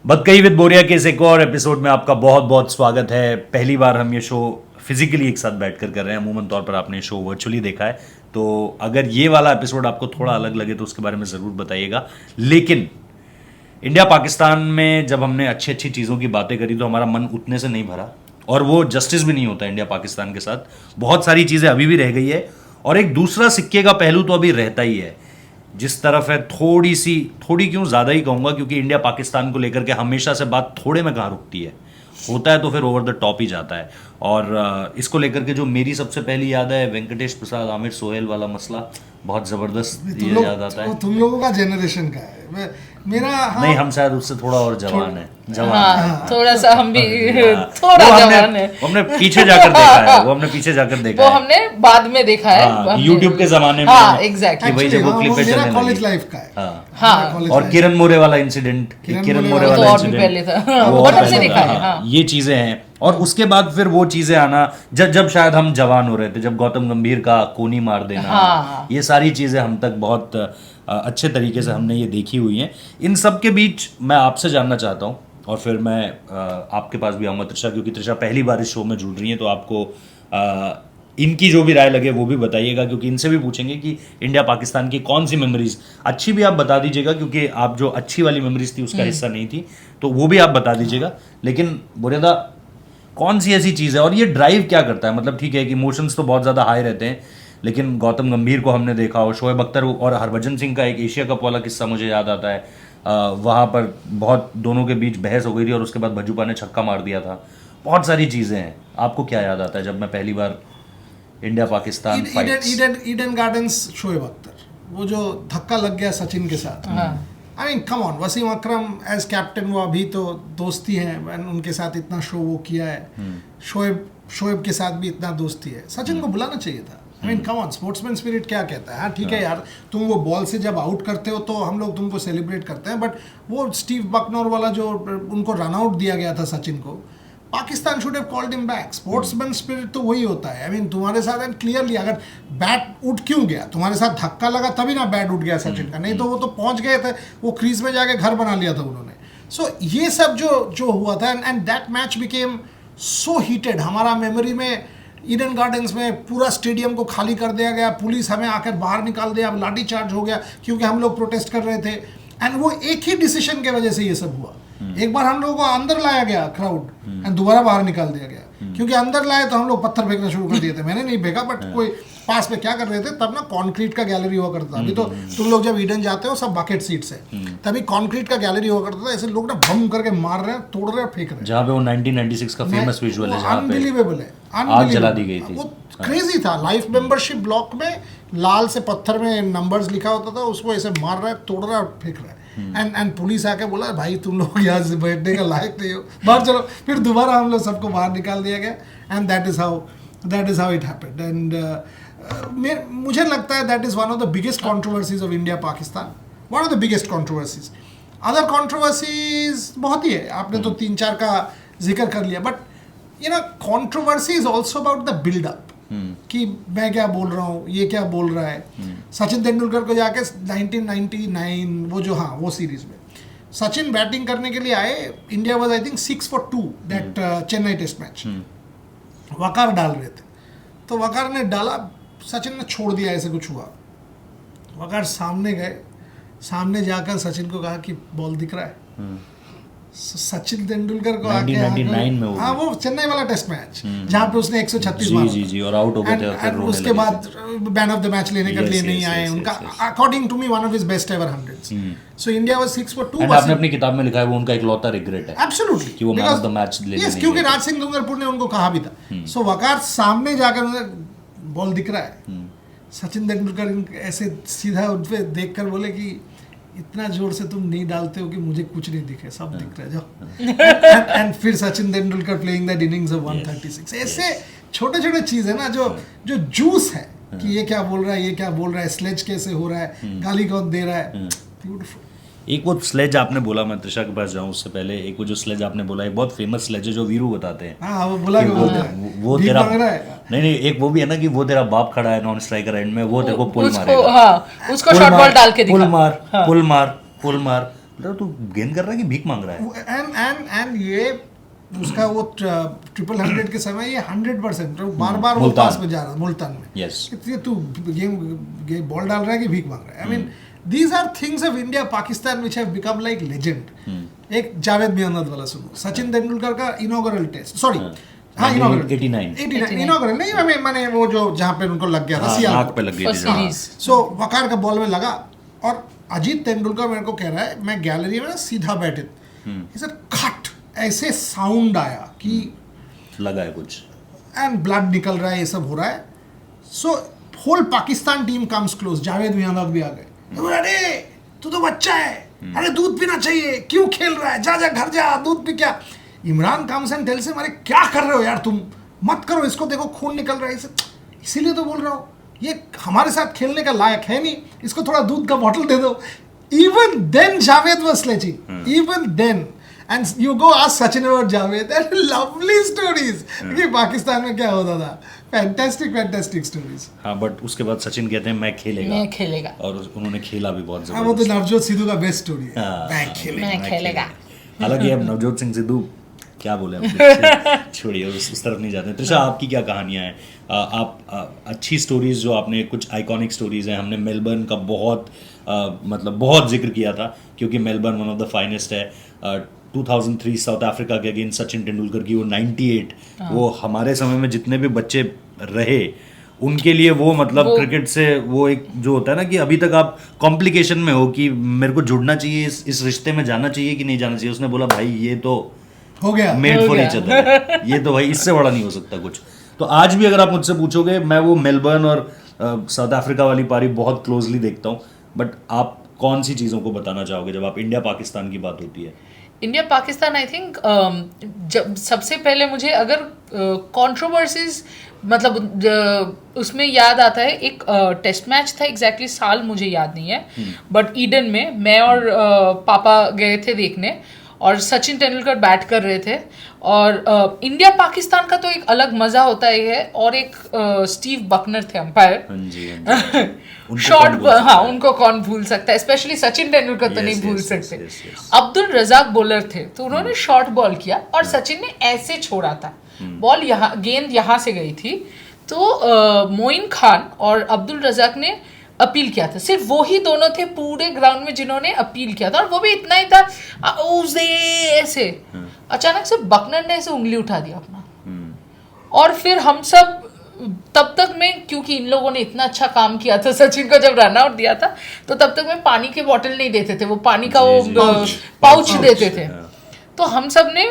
बदकही with बोरिया के इस एक और एपिसोड में आपका बहुत बहुत स्वागत है। पहली बार हम ये शो फिजिकली एक साथ बैठकर कर रहे हैं। अमूमन तौर पर आपने शो वर्चुअली देखा है, तो अगर ये वाला एपिसोड आपको थोड़ा अलग लगे तो उसके बारे में ज़रूर बताइएगा। लेकिन इंडिया पाकिस्तान में जब हमने अच्छी अच्छी चीज़ों की बातें करी तो हमारा मन उतने से नहीं भरा, और वो जस्टिस भी नहीं होता इंडिया पाकिस्तान के साथ। बहुत सारी चीज़ें अभी भी रह गई है, और एक दूसरा सिक्के का पहलू तो अभी रहता ही है। जिस तरफ है थोड़ी क्यों ज़्यादा ही कहूँगा, क्योंकि इंडिया पाकिस्तान को लेकर के हमेशा से बात थोड़े में कहाँ रुकती है, होता है तो फिर ओवर द टॉप ही जाता है। और इसको लेकर के जो मेरी सबसे पहली याद है, वेंकटेश प्रसाद आमिर सोहेल वाला मसला, बहुत ज़बरदस्त ये याद आता है। तुम लोगों का जनरेशन का है, मेरा नहीं, हम शायद उससे थोड़ा और जवान है। थोड़ा सा हम भी थोड़ा जवान है। हमने पीछे जाकर देखा है, वो हमने पीछे जाकर देखा है, वो हमने बाद में देखा है यूट्यूब के जमाने में। हाँ, एग्जैक्टली भाई जब वो क्लिपें चलने लगी। कॉलेज लाइफ का है। हाँ, और किरण मोरे वाला इंसिडेंट, पहले था, वो बचपन से देखा है। हाँ। ये चीजें हैं, और उसके बाद फिर वो चीजें आना जब शायद हम जवान हो रहे थे, जब गौतम गंभीर का कोनी मार देना, ये सारी चीजें हम तक बहुत अच्छे तरीके से हमने ये देखी हुई हैं। इन सब के बीच मैं आपसे जानना चाहता हूँ, और फिर मैं आपके पास भी आऊँगा त्रिशा, क्योंकि त्रिशा पहली बार इस शो में जुड़ रही है, तो आपको इनकी जो भी राय लगे वो भी बताइएगा, क्योंकि इनसे भी पूछेंगे कि इंडिया पाकिस्तान की कौन सी मेमोरीज अच्छी भी आप बता दीजिएगा, क्योंकि आप जो अच्छी वाली मेमोरीज थी उसका हिस्सा नहीं थी, तो वो भी आप बता दीजिएगा। लेकिन बोरिया, कौन सी ऐसी चीज़ है और ये ड्राइव क्या करता है? मतलब ठीक है कि इमोशंस तो बहुत ज़्यादा हाई रहते हैं, लेकिन गौतम गंभीर को हमने देखा, और शोएब अख्तर और हरभजन सिंह का एक एशिया कप वाला किस्सा मुझे याद आता है। वहाँ पर बहुत दोनों के बीच बहस हो गई थी, और उसके बाद भज्जूपा ने छक्का मार दिया था। बहुत सारी चीज़ें हैं। आपको क्या याद आता है जब मैं पहली बार India Pakistan Eden Gardens, Shoaib Akhtar, वो जो धक्का लग गया सचिन के साथ। I mean come on, Wasim Akram as captain, वो अभी तो दोस्ती है, उनके साथ इतना शो वो किया है। शोएब के साथ भी इतना दोस्ती है। सचिन को बुलाना चाहिए था। आई mean come on, sportsman spirit क्या कहता है? हाँ ठीक है यार, तुम वो बॉल से जब आउट करते हो तो हम लोग तुमको सेलिब्रेट करते हैं, बट वो स्टीव बकनर वाला जो उनको रन आउट दिया गया था सचिन को, Pakistan should have called him back. Sportsman spirit तो वही होता है। आई मीन तुम्हारे साथ एंड क्लियरली, अगर बैट उठ क्यों गया, तुम्हारे साथ धक्का लगा तभी ना बैट उठ गया सचिन का, नहीं तो वो तो पहुंच गए थे, वो क्रीज में जाके घर बना लिया था उन्होंने। सो ये सब जो हुआ था, and that match became so heated. हमारा मेमोरी में ईडन गार्डन्स में पूरा स्टेडियम को खाली कर दिया गया, पुलिस हमें आकर बाहर निकाल दिया, लाठी चार्ज हो गया क्योंकि हम लोग प्रोटेस्ट कर रहे थे। एंड वो एक ही डिसीजन के वजह से ये सब हुआ। एक बार हम लोगों को अंदर लाया गया क्राउड, एंड दोबारा बाहर निकाल दिया गया, क्योंकि अंदर लाए तो हम लोग पत्थर फेंकना शुरू कर दिए थे। मैंने नहीं फेंका, बट कोई पास में क्या कर रहे थे तब ना, कंक्रीट का गैलरी हुआ करता था। अभी तो तुम लोग जब ईडन जाते हो सब बकेट सीट्स है, तभी कंक्रीट का गैलरी हुआ करता था। ऐसे लोग ना बम करके मार रहे हैं, तोड़ रहे हैं, फेंक रहे हैं। जहाँ पे वो 1996 का फेमस विजुअल है, अनबिलीवेबल है, आग जला दी गई थी। वो क्रेजी था। लाइफ मेंबरशिप ब्लॉक में लाल से पत्थर में नंबर्स लिखा होता था, उसको ऐसे मार रहा है, तोड़ रहा है, फेंक रहा है। एंड पुलिस आके बोला भाई तुम लोग यहाँ से बैठने का लायक नहीं हो, बाहर चलो। फिर दोबारा हम लोग सबको बाहर निकाल दिया गया, and that is how it happened. And मुझे लगता है that is one of the biggest controversies of India Pakistan, one of the biggest controversies. Other controversies बहुत ही है, आपने तो 3-4 का जिक्र कर लिया, but you know controversy is also about the buildup, कि मैं क्या बोल रहा हूँ, ये क्या बोल रहा है। सचिन तेंदुलकर को जाके 1999 वो जो, हाँ वो सीरीज में सचिन बैटिंग करने के लिए आए, India was I think 6 for 2 that Chennai test match. Waqar डाल रहे थे, तो वकार ने डाला, सचिन ने छोड़ दिया, ऐसे कुछ हुआ। वकार सामने गए, सामने जाकर सचिन को कहा कि बॉल दिख रहा है। सचिन तेंदुलकर को 1999 में हाँ, वो चेन्नई वाला टेस्ट मैच जहाँ पे उसने 136 मारा, जी, और आउट हो गए थे, और फिर रोने उसके बाद मैन ऑफ द मैच लेने के लिए नहीं आए उनका, according to me one of his best ever 100s। So India was 6 for 2। And आपने अपनी किताब में लिखा है वो उनका इकलौता रिग्रेट है, एब्सोल्युटली, कि वो मैन ऑफ द मैच लेने नहीं गए, क्योंकि राज सिंह डूंगरपुर ने उनको कहा भी था। सो वकार सामने जाकर उन्हें बॉल दिख रहा है, सचिन तेंदुलकर ऐसे सीधा उन पे देखकर बोले कि इतना जोर से तुम नहीं डालते हो कि मुझे कुछ नहीं दिखे, सब दिख रहा है जाओ। एंड फिर Sachin Tendulkar playing that innings of 136। ऐसे छोटे छोटे चीज है ना जो जूस है, कि ये क्या बोल रहा है, ये क्या बोल रहा है, स्लेज कैसे हो रहा है, गाली कौन दे रहा है, ब्यूटीफुल। एक वो स्लेज आपने बोला, मैं त्रिशा के पास जाऊं उससे पहले, एक वो जो स्लेज आपने बोला, एक बहुत फेमस स्लेज है जो वीरू बताते हैं। हाँ, वो बोला कि वो तेरा नहीं, एक वो भी है ना कि वो तेरा बाप खड़ा है नॉन स्ट्राइकर एंड में, वो तेरे को पुल मारेगा। उसको शॉर्ट बॉल डाल के दिखा, पुल मार, तू गेंद कर रहा है कि भीख मांग रहा है? एंड ये उसका वो 100 के समय ये 100% बार वो मुल्तान। पास में जा रहा है मुल्तान में। Yes. कितनी तू गेम बॉल डाल रहा है कि भीख मांग रहा है? I mean these are things of India Pakistan which have become like legend. एक जावेद मियांदाद वाला सुनो, सचिन तेंदुलकर का इनॉग्रल टेस्ट, सॉरी हाँ इनॉग्रल 89 इनॉग्रल नहीं, मैंने वो जो जहाँ पे उनको लग गया था आँख सियालकोट पे लग गई थी। सीरीज सो वकार का बॉल में लगा और अजीत तेंदुलकर मेरे को कह रहा है, मैं गैलरी में ना सीधा बैठे थे, खट ऐसे साउंड आया कि लगा है कुछ, एंड ब्लड निकल रहा है, ये सब हो रहा है। So whole Pakistan team comes close, Javed Miandad भी आ गए, अरे तू तो बच्चा है, अरे दूध पीना चाहिए, क्यों खेल रहा है, जा जा घर जा, दूध पी। क्या Imran comes and tells him, अरे क्या कर रहे हो यार तुम, मत करो इसको, देखो खून निकल रहा है, इसीलिए तो बोल रहा हूँ ये हमारे साथ खेलने का लायक है नहीं, इसको थोड़ा दूध का बॉटल दे दो। Even then Javed was sledging, even then. And you go ask Sachin about Javed, and lovely stories कि पाकिस्तान में क्या होता था, fantastic stories। हाँ बट उसके बाद सचिन कहते हैं मैं खेलेगा और उन्होंने खेला भी बहुत हाँ वो तो जबरदस्त। नवजोत सिद्धू का बेस्ट स्टोरी है, हाँ, मैं खेलेगा। हालांकि अब नवजोत सिंह सिद्धू क्या बोले अब छोड़िए, उस तरफ नहीं जाते। त्रिशा आपकी क्या कहानियां हैं? आप अच्छी स्टोरीज जो आपने, कुछ आइकॉनिक स्टोरीज हैं, हमने मेलबर्न का बहुत जिक्र किया था क्योंकि Melbourne one of the finest है। 2003 साउथ अफ्रीका के अगेंस्ट सचिन तेंदुलकर की वो 98, वो हमारे समय में जितने भी बच्चे रहे उनके लिए वो क्रिकेट से वो एक जो होता है ना कि अभी तक आप कॉम्प्लिकेशन में हो कि मेरे को जुड़ना चाहिए, इस रिश्ते में जाना चाहिए कि नहीं जाना चाहिए। उसने बोला भाई ये तो हो गया, मेड फॉर ईच अदर, ये तो भाई इससे बड़ा नहीं हो सकता कुछ। तो आज भी अगर आप मुझसे पूछोगे, मैं वो मेलबर्न और साउथ अफ्रीका वाली पारी बहुत क्लोजली देखता हूँ, बट आप कौन सी चीज़ों को बताना चाहोगे जब आप इंडिया पाकिस्तान की बात होती है? इंडिया पाकिस्तान आई थिंक जब सबसे पहले मुझे अगर कंट्रोवर्सीज उसमें याद आता है, एक टेस्ट मैच था, एग्जैक्टली साल मुझे याद नहीं है, बट ईडन में मैं और पापा गए थे देखने और सचिन तेंदुलकर बैट कर रहे थे और इंडिया पाकिस्तान का तो एक अलग मजा होता है। और एक स्टीव बकनर थे अंपायर, शॉर्ट, हाँ उनको कौन भूल सकता है, स्पेशली सचिन तेंदुलकर तो नहीं भूल सकते। अब्दुल रजाक बॉलर थे, तो उन्होंने शॉर्ट बॉल किया और सचिन ने ऐसे छोड़ा था, बॉल यहाँ, गेंद यहाँ से गई थी, तो मोइन खान और अब्दुल रजाक ने अपील किया था। सिर्फ वो ही दोनों थे पूरे ग्राउंड में जिन्होंने अपील किया था, और वो भी इतना ही था ऐसे। अचानक से बकनर ने ऐसे उंगली उठा दिया अपना, और फिर हम सब तब तक में, क्योंकि इन लोगों ने इतना अच्छा काम किया था, सचिन को जब रन आउट दिया था तो तब तक में पानी की बोतल नहीं देते थे, वो पानी का वो पाउच देते थे। तो हम सब ने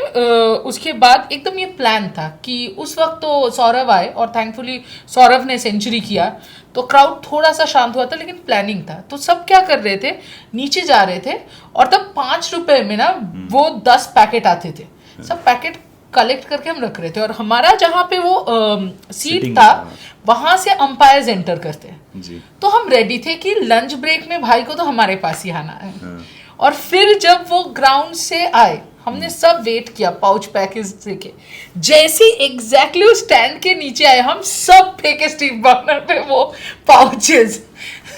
उसके बाद एकदम ये प्लान था कि उस वक्त तो सौरभ आए और थैंकफुली सौरभ ने सेंचुरी किया, तो क्राउड थोड़ा सा शांत हुआ था, लेकिन प्लानिंग था। तो सब क्या कर रहे थे, नीचे जा रहे थे, और तब 5 रुपए में ना वो 10 पैकेट आते थे, सब पैकेट कलेक्ट करके हम रख रहे थे, और हमारा जहाँ पे वो सीट था वहां से अंपायर्स एंटर करते हैं। तो हम रेडी थे कि लंच ब्रेक में भाई को तो हमारे पास ही आना है। और फिर जब वो ग्राउंड से आए, हमने सब वेट किया पाउच पैकेज के, जैसे एग्जैक्टली उस स्टैंड के नीचे आए, हम सब फेंके स्टीव बकनर पे वो पाउचेस।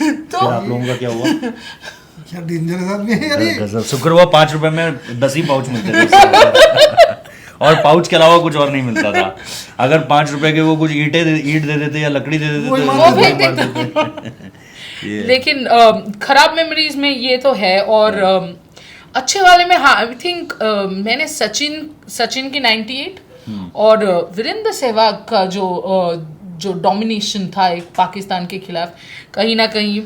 तो आप लोगों का क्या हुआ? क्या डेंजरस आदमी है यार ये। शुक्र हुआ 5 रुपए में 10 ही पाउच मिलते थे और पाउच के अलावा कुछ और नहीं मिलता था। अगर 5 रुपए के वो कुछ ईट दे देते या लकड़ी दे देते तो वो फेंक देते। लेकिन खराब मेमोरीज में ये तो है। और अच्छे वाले में हाँ, आई थिंक मैंने सचिन की 98 और वीरेंद्र सहवाग का जो डोमिनेशन था एक पाकिस्तान के खिलाफ, कहीं ना कहीं।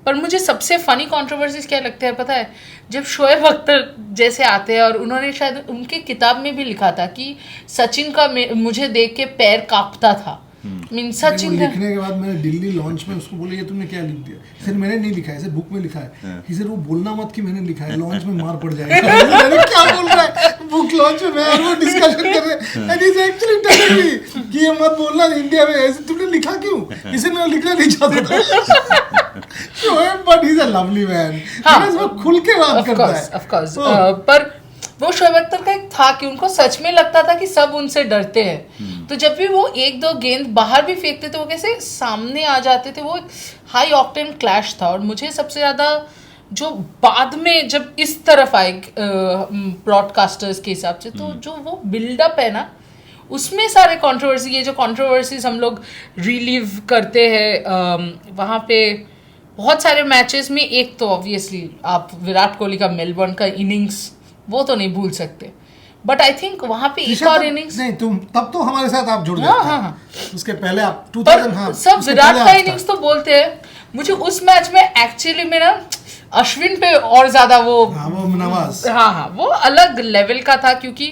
पर मुझे सबसे फनी कंट्रोवर्सीज क्या लगता है पता है, जब शोएब अख्तर जैसे आते हैं, और उन्होंने शायद उनके किताब में भी लिखा था कि सचिन का मुझे देख के पैर कांपता था। मीन सचिन लिखने के बाद मैंने दिल्ली लॉन्च में उसको बोला ये तुमने क्या लिख दिया, फिर मैंने नहीं लिखा है, इसे बुक में लिखा है, फिर वो बोलना मत कि मैंने लिखा है, लॉन्च में मार पड़ जाएगा। मैंने क्या बोल रहा है बुक लॉन्च में, मैं और वो डिस्कशन कर रहे हैं, and is actually telling me कि ये मत बोलना इंडिया में, ऐसे तुमने लिखा क्यों, इसे मैं लिखना नहीं चाहता था। But he is a lovely man, वो खुल के बात करता है ऑफ कोर्स। पर वो शोएब अख्तर का एक था कि उनको सच में लगता था कि सब उनसे डरते हैं, तो जब भी वो 1-2 गेंद बाहर भी फेंकते थे, वो कैसे सामने आ जाते थे। वो एक हाई ऑक्टेन क्लैश था। और मुझे सबसे ज़्यादा जो बाद में जब इस तरफ आए ब्रॉडकास्टर्स के हिसाब से, तो जो वो बिल्डअप है ना, उसमें सारे कंट्रोवर्सी, ये जो कंट्रोवर्सीज हम लोग रिलीव करते हैं वहाँ पे बहुत सारे मैचेस में, एक तो ऑब्वियसली आप विराट कोहली का मेलबर्न का इनिंग्स वो तो नहीं भूल सकते, बट आई थिंक वहाँ पे एक और इनिंग्स नहीं, तुम तब तो हमारे साथ आप जुड़ गए। हाँ। उसके पहले आप 2000 पर सब विराट का इनिंग्स तो बोलते हैं। मुझे उस मैच में एक्चुअली में ना अश्विन पे और ज्यादा वो नवाज, हाँ वो अलग लेवल का था, क्योंकि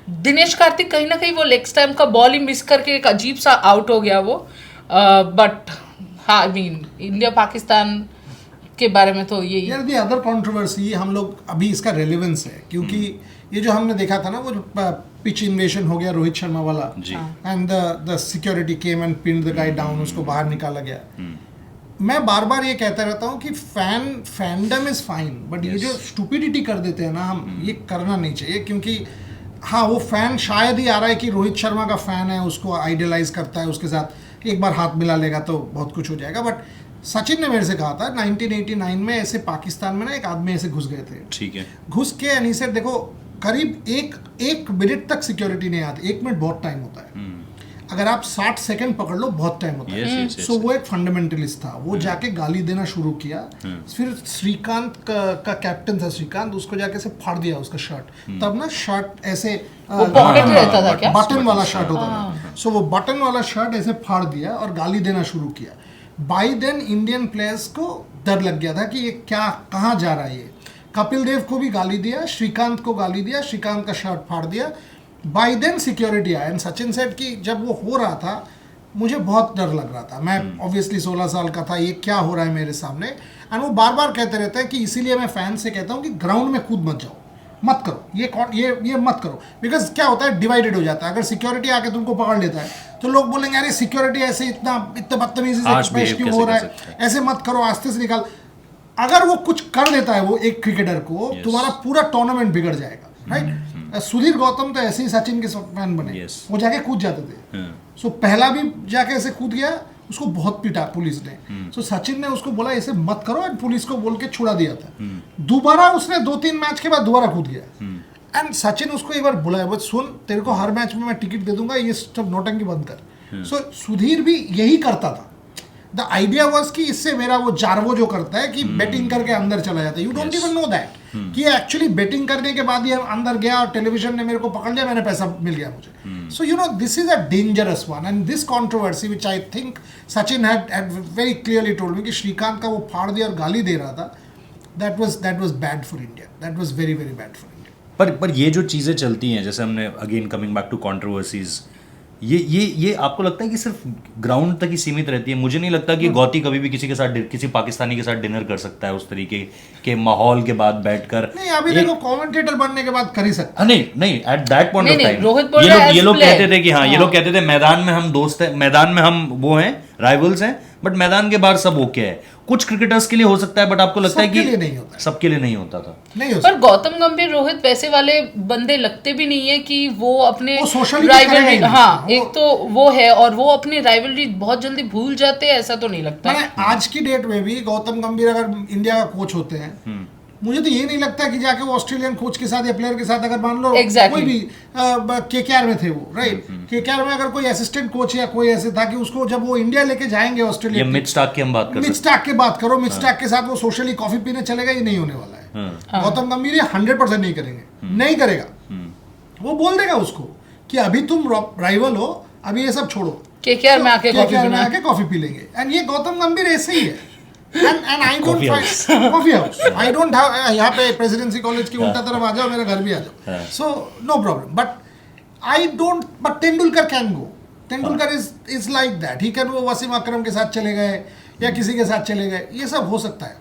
दिनेश कार्तिक कहीं ना कहीं वो लेग स्टैम्प का बॉल ही मिस करके एक अजीब सा आउट हो गया वो। बट हाँ, आई मीन इंडिया पाकिस्तान के बारे में तो यही यार दी अदर कंट्रोवर्सी, हम लोग अभी इसका रेलेवेंस है, क्योंकि ये जो हमने देखा था ना, वो जो पिच इन्वेशन हो गया रोहित शर्मा वाला, and the security came and pinned the guy down, उसको बाहर निकाला गया। मैं बार बार ये कहता रहता हूँ कि फैंडम इज फाइन, बट ये जो स्टुपिडिटी कर देते हैं ना हम, ये करना नहीं चाहिए। क्योंकि हाँ, वो फैन शायद ही आ रहा है कि रोहित शर्मा का फैन है, उसको आइडियलाइज करता है, उसके साथ एक बार हाथ मिला लेगा तो बहुत कुछ हो जाएगा। बट सचिन ने मेरे से कहा था 1989 में ऐसे पाकिस्तान में ना एक आदमी ऐसे घुस गए थे, ठीक है, घुस के एनी से देखो करीब एक मिनट तक सिक्योरिटी नहीं आती। 1 मिनट बहुत टाइम होता है, अगर आप 60 सेकंड पकड़ लो बहुत टाइम होता है। सो वो एक फंडामेंटलिस्ट था, वो जाके गाली देना शुरू किया। फिर श्रीकांत का कैप्टन था श्रीकांत, उसको जाके से फाड़ दिया उसका शर्ट। तब ना शर्ट ऐसे बटन वाला शर्ट होता था, सो वो बटन वाला शर्ट ऐसे फाड़ दिया और गाली देना शुरू किया। बाई देन इंडियन प्लेयर्स को डर लग गया था कि ये क्या, कहाँ जा रहा है ये। कपिल देव को भी गाली दिया, श्रीकांत को गाली दिया, श्रीकांत का शर्ट फाड़ दिया। बाई देन सिक्योरिटी आया, एंड सचिन सेठ कि जब वो हो रहा था मुझे बहुत डर लग रहा था। मैं ऑब्वियसली 16 साल का था, ये क्या हो रहा है मेरे सामने। एंड वो बार बार कहते रहते हैं कि इसीलिए मैं फैन से कहता हूँ कि ग्राउंड में कूद मत जाओ, मत करो, ये मत करो। बिकॉज क्या होता है, डिवाइडेड हो जाता है। अगर सिक्योरिटी आके तुमको पकड़ लेता है तो लोग बोलेंगे अरे सिक्योरिटी ऐसे इतना बदतमीजी से पेश क्यों हो रहा है, ऐसे मत करो, आस्ते से निकाल। अगर वो कुछ कर देता है वो एक क्रिकेटर को, तुम्हारा पूरा टूर्नामेंट बिगड़ जाएगा, राइट। सुधीर गौतम तो ऐसे ही सचिन के फैन बने, वो जाके कूद जाते थे। सो पहला भी जाके ऐसे कूद गया, उसको बहुत पीटा पुलिस ने। सो सचिन ने उसको बोला ऐसे मत करो, एंड पुलिस को बोल के छुड़ा दिया था। दोबारा उसने 2-3 मैच के बाद दोबारा कूद गया, एंड सचिन उसको एक बार बुलाया, बस सुन तेरे को हर मैच में मैं टिकट दे दूंगा, ये सब नौटंकी बंद कर। सो सुधीर भी यही करता था। द आइडिया वॉज कि इससे मेरा वो जारवो जो करता है कि बेटिंग करके अंदर चला जाता है, you don't even know that कि एक्चुअली बेटिंग करने के बाद ये अंदर गया और टेलीविजन ने मेरे को पकड़ लिया, मैंने पैसा मिल गया मुझे। So you know this is a dangerous one, and this controversy which I think Sachin had very clearly told me कि श्रीकांत का वो फाड़ दिया और गाली दे रहा था, that was bad for India, that was very very bad for India. पर ये जो चीज़ें चलती हैं, जैसे हमने again coming back to controversies, ये आपको लगता है कि सिर्फ ग्राउंड तक ही सीमित रहती है? मुझे नहीं लगता कि गौती कभी भी किसी के साथ, किसी पाकिस्तानी के साथ डिनर कर सकता है उस तरीके के माहौल के बाद बैठकर। नहीं, अभी देखो कमेंटेटर बनने के बाद कर ही सकता। नहीं, at that point of time ये लोग कहते थे कि हाँ, ये लोग कहते थे मैदान में हम दोस्त हैं, मैदान में हम वो हैं, राइवल्स हैं, बट मैदान के बाहर सब ओके है। कुछ क्रिकेटर्स के लिए हो सकता है, बट आपको लगता है कि सबके लिए नहीं होता था। नहीं पर गौतम गंभीर, रोहित वैसे वाले बंदे लगते भी नहीं है कि वो अपने राइवलरी, हाँ एक तो वो है, और वो अपनी राइवलरी बहुत जल्दी भूल जाते हैं, ऐसा तो नहीं लगता। आज की डेट में भी गौतम गंभीर अगर इंडिया का कोच होते हैं, मुझे तो ये नहीं लगता कि जाके वो ऑस्ट्रेलियन कोच के साथ या प्लेयर के साथ, अगर मान लो कोई भी केकेआर में थे वो, राइट, केकेआर में अगर कोई असिस्टेंट कोच या कोई ऐसे था कि उसको जब वो इंडिया लेके जाएंगे ऑस्ट्रेलिया, मिच स्टार्क की हम बात कर, मिच स्टार्क की बात करो, मिच स्टार्क के साथ वो सोशली कॉफी पीने चलेगा, ये नहीं होने वाला है। गौतम गंभीर 100% नहीं करेंगे, नहीं करेगा। वो बोल देगा उसको कि अभी तुम राइवल हो, अभी ये सब छोड़ो, केकेआर में आके कॉफी पी लेंगे। एंड ये गौतम गंभीर ऐसे ही है। And I don't find coffee house. I don't have यहाँ पे प्रेसिडेंसी कॉलेज की उल्टा तरफ आ जाओ, मेरे घर भी आ जाओ, so no problem. But I don't. But Tendulkar can go. Tendulkar is like that. He can वो वसीम अकरम के साथ चले गए या किसी के साथ चले गए, ये सब हो सकता है।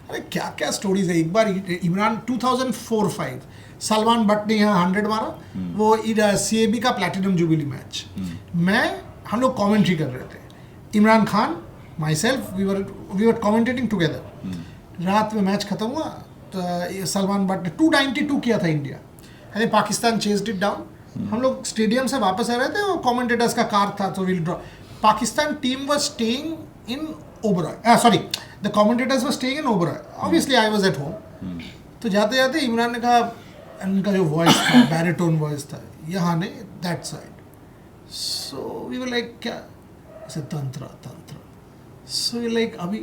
अरे क्या क्या स्टोरीज है। एक बार इमरान 2004-05 सलमान भट्ट ने यहाँ 100 मारा, वो CAB का प्लैटिनम जुबिली मैच, हम लोग कॉमेंट्री कर रहे थे, Imran Khan, myself, we were commentating together. रात में मैच खत्म हुआ तो सलमान भट्ट ने 292 किया था इंडिया, अरे पाकिस्तान चेस्ड इट डाउन। हम लोग स्टेडियम से वापस आ रहे थे, वो कमेंटेटर्स का कार था, तो will draw. Pakistan team was staying in Oberoi, sorry the commentators were staying in Oberoi, obviously I was at home. तो जाते जाते इमरान ने कहा, उनका जो वॉइस था बैरिटोन वॉइस था, यहाँ नहीं that side, so we were like क्या से तंत्र। So you're like, Abhi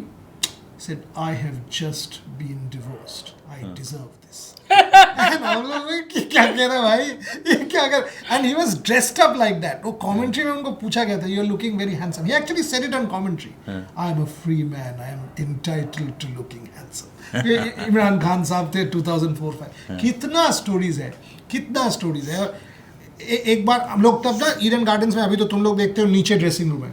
said, I have just been divorced. I deserve this. And हम लोग कि क्या कह रहा है भाई, ये क्या कर, and he was dressed up like that. वो commentary में उनको पूछा गया था, you're looking very handsome. He actually said it on commentary. I am a free man. I am entitled to looking handsome. ये इमरान खान साहब थे 2004-5. कितना stories है। एक बार हम लोग तब ना ईडन गार्डन्स में, अभी तो तुम लोग देखते हो नीचे ड्रेसिंग रूम है,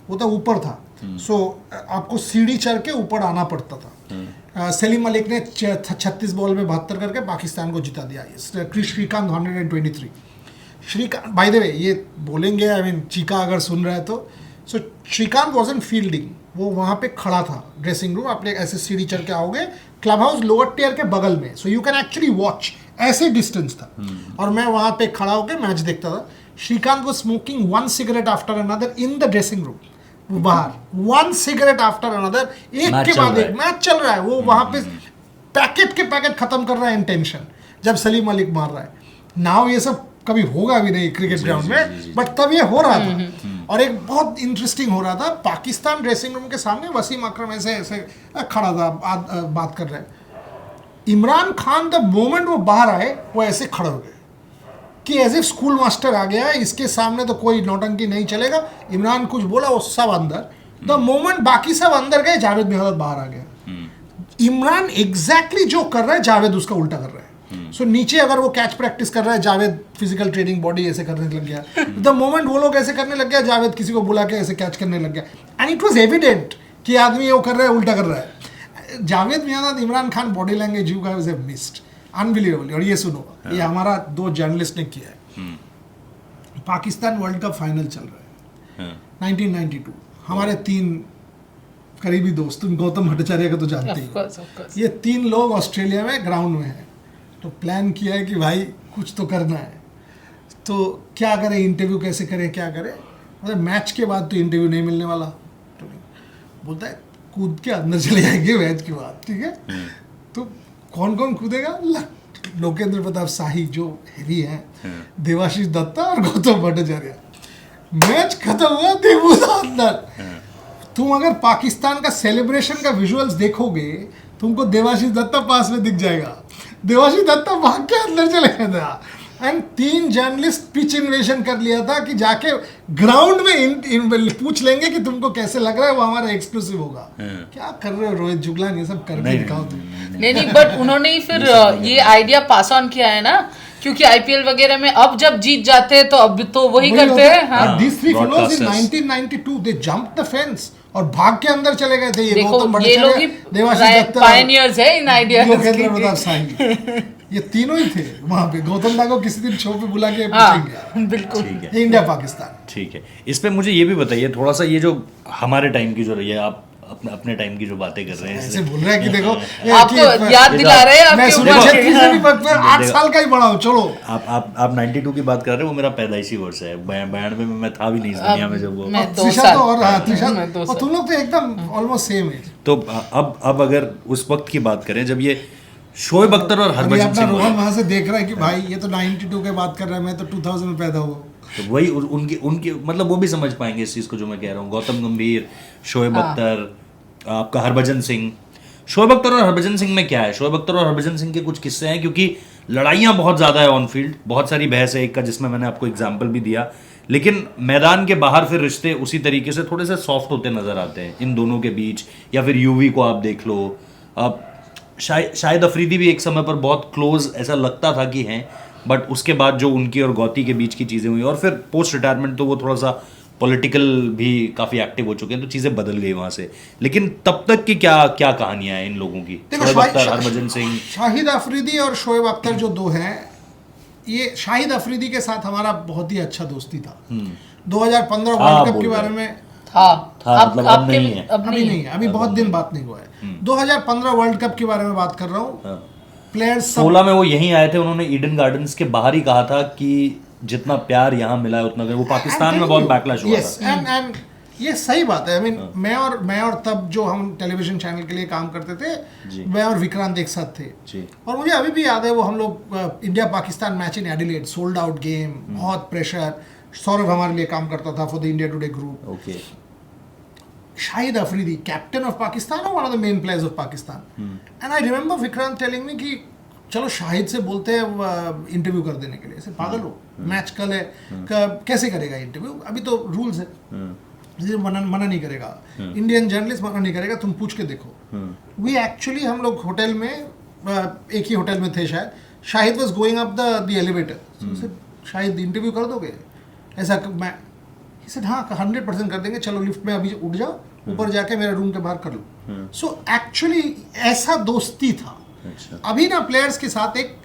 वो तो ऊपर था। सो आपको सीढ़ी चढ़ के ऊपर आना पड़ता था। सलीम मलिक ने 36 बॉल में 72 करके पाकिस्तान को जिता दिया। Srikanth 123। Srikanth, by the way ये बोलेंगे, आई मीन चीका अगर सुन रहा है तो, सो श्रीकांत वॉजन फील्डिंग, वो वहाँ पे खड़ा था ड्रेसिंग रूम। आप ऐसे सीढ़ी चढ़ के आओगे, क्लब हाउस लोअर टियर के बगल में, so you can actually watch, ऐसे डिस्टेंस था। और मैं वहाँ पे खड़ा होकर मैच देखता था। श्रीकांत वो smoking 1 cigarette after another in the dressing room, बाहर 1 cigarette आफ्टर अनदर, एक के बाद एक मैच चल रहा है, वो वहाँ पे पैकेट के पैकेट खत्म कर रहा है इंटेंशन, जब सलीम मलिक मार रहा है। नाउ ये सब कभी होगा भी नहीं क्रिकेट ग्राउंड में, बट तब ये हो रहा था। और एक बहुत इंटरेस्टिंग हो रहा था, पाकिस्तान ड्रेसिंग रूम के सामने वसीम अकरम ऐसे खड़ा था, बात कर रहे हैं। इमरान खान द मोमेंट वो बाहर आए, वो ऐसे खड़े हो गए कि एज ए स्कूल मास्टर आ गया, इसके सामने तो कोई नौटंकी नहीं चलेगा। इमरान कुछ बोला, वो सब अंदर। द मोमेंट बाकी सब अंदर गए, जावेद मियां बाहर आ गया। इमरान एग्जैक्टली जो कर रहा है, जावेद उसका उल्टा कर रहा है। सो नीचे अगर वो कैच प्रैक्टिस कर रहा है, जावेद फिजिकल ट्रेनिंग बॉडी ऐसे करने लग गया। द मोमेंट वो लोग ऐसे करने लग गया, जावेद किसी को बुला के ऐसे कैच करने लग गया। एंड इट वॉज एविडेंट कि आदमी वो कर रहा है, उल्टा कर रहा है। जावेद मियां, Imran Khan body language you guys have missed unbelievable. और ये सुनो, ये हमारा 2 जर्नलिस्ट ने किया है। पाकिस्तान वर्ल्ड कप फाइनल चल रहा है 1992। हमारे 3 करीबी दोस्त, तुम गौतम भट्टाचार्य का तो जानते ही, ये 3 लोग ऑस्ट्रेलिया में ग्राउंड में हैं। तो प्लान किया है कि भाई कुछ तो करना है, तो क्या करें, इंटरव्यू कैसे करें, क्या करें। मतलब मैच के बाद तो इंटरव्यू नहीं मिलने वाला, तो बोलता है कूद के अंदर चले जाएंगे मैच के बाद, ठीक है। तो कौन कौन कूदेगा? लोकेंद्र प्रताप शाही जो हेवी है, देवाशीष दत्ता और गौतम भट्टाचार्य। मैच खत्म हुआ, देवू था अंदर। तुम अगर पाकिस्तान का सेलिब्रेशन का विजुअल्स देखोगे, तुमको देवाशीष दत्ता पास में दिख जाएगा। देवाशीष दत्ता भाग के अंदर चले गया था। एंड 3 जर्नलिस्ट पिच इन्वेशन कर लिया था कि जाके ग्राउंड में पूछ लेंगे कि तुमको कैसे लग रहा है, वो हमारा एक्सक्लूसिव होगा। क्या कर रहे हो रोहित जुगलान, ये सब करके दिखाओ तुम। नहीं, बट उन्होंने ही फिर ये आइडिया पास ऑन किया है ना, क्योंकि आईपीएल वगैरह में अब जब जीत जाते हैं तो अब तो वही करते हैं। These 3 fellows in 1992 they jumped the fence और भाग के अंदर चले गए थे। ये गौतम भट्टाचार्य, देवाशीष दत्ता, पायनियर्स है इन आइडियाज के। लोकेंद्र प्रताप शाही, ये तीनों ही थे वहाँ पे। गौतम दा को किसी दिन शो पे बुला के पूछेंगे। बिल्कुल, इंडिया पाकिस्तान। ठीक है, इस पे मुझे ये भी बताइए थोड़ा सा, ये जो हमारे टाइम की जो रही है, आप अपने टाइम की जो बातें कर रहे हैं, ऐसे बोल रहे हैं कि देखो आपको याद दिला रहे हैं। मैं 8 साल का ही बड़ा हूँ। चलो आप 92 की बात कर रहे हो, वो मेरा पैदाइशी वर्ष है। 92 में मैं था भी नहीं इस दुनिया में जब वो। त्रिशा तो और तुम लोग तो एकदम ऑलमोस्ट सेम है। तो अब अगर उस वक्त की बात करें जब ये शोएब अख्तर और हरभजन सिंह, रोहन वहां से देख रहा है कि भाई ये तो 92 के बात कर रहा है, मैं तो 2000 में पैदा हुआ। तो वही उनके मतलब वो भी समझ पाएंगे इस चीज़ को जो मैं कह रहा हूँ। गौतम गंभीर, शोएब अख्तर, आपका हरभजन सिंह। शोएब अख्तर और हरभजन सिंह में क्या है, शोएब अख्तर और हरभजन सिंह के कुछ किस्से हैं, क्योंकि लड़ाइयाँ बहुत ज़्यादा है ऑन फील्ड, बहुत सारी बहस है एक का, जिसमें मैंने आपको एग्जाम्पल भी दिया। लेकिन मैदान के बाहर फिर रिश्ते उसी तरीके से थोड़े से सॉफ्ट होते नजर आते हैं इन दोनों के बीच। या फिर यूवी को आप देख लो, अब शाहिद अफरीदी भी एक समय पर बहुत क्लोज ऐसा लगता था कि हैं, बट उसके बाद जो उनकी और गौती के बीच की चीज़ें हुई, और फिर पोस्ट रिटायरमेंट तो वो थोड़ा सा पॉलिटिकल भी काफ़ी एक्टिव हो चुके हैं, तो चीज़ें बदल गई वहाँ से। लेकिन तब तक की क्या कहानियाँ हैं इन लोगों की? शोएब अख्तर, हरभजन सिंह, शाहिद अफरीदी और शोएब अख्तर जो 2 हैं, ये शाहिद अफरीदी के साथ हमारा बहुत ही अच्छा दोस्ती था। 2015 वर्ल्ड कप के बारे में मतलब अब नहीं है, अभी बहुत दिन बात नहीं हुआ है। 2015 वर्ल्ड कप के बारे में बात कर रहा हूँ। प्लेयर्स 16 में वो यहीं आए थे, उन्होंने ईडन गार्डन्स के बाहर ही कहा था कि जितना प्यार यहाँ मिला है उतना, वो पाकिस्तान में बहुत बैकलैश हुआ था। एंड ये सही बात है। I mean, मैं और तब जो हम टेलीविजन चैनल के लिए काम करते थे, मैं और विक्रांत एक साथ थे जी। और मुझे अभी भी याद है वो हम लोग India Pakistan match in Adelaide, sold out game, बहुत प्रेशर। सौरभ हमारे लिए काम करता था for the India Today group. Okay. Shahid Afridi, captain of Pakistan और one of the main players of Pakistan, and I remember Vikrant telling me कि चलो शाहिद से बोलते हैं इंटरव्यू कर देने के लिए। ऐसे पागल हो, मैच कल है, कैसे करेगा इंटरव्यू? अभी तो रूल्स है, मना नहीं करेगा, इंडियन जर्नलिस्ट मना नहीं करेगा, तुम पूछ के देखो। वी एक्चुअली हम लोग होटल में, एक ही होटल में थे शायद, Shahid was going up the elevator, Shahid interview कर दोगे? ऐसा मैं हाँ 100% कर देंगे, चलो लिफ्ट में अभी उठ जाओ, ऊपर जाके मेरे रूम के बाहर कर लो। सो एक्चुअली ऐसा दोस्ती था। अभी ना प्लेयर्स के साथ एक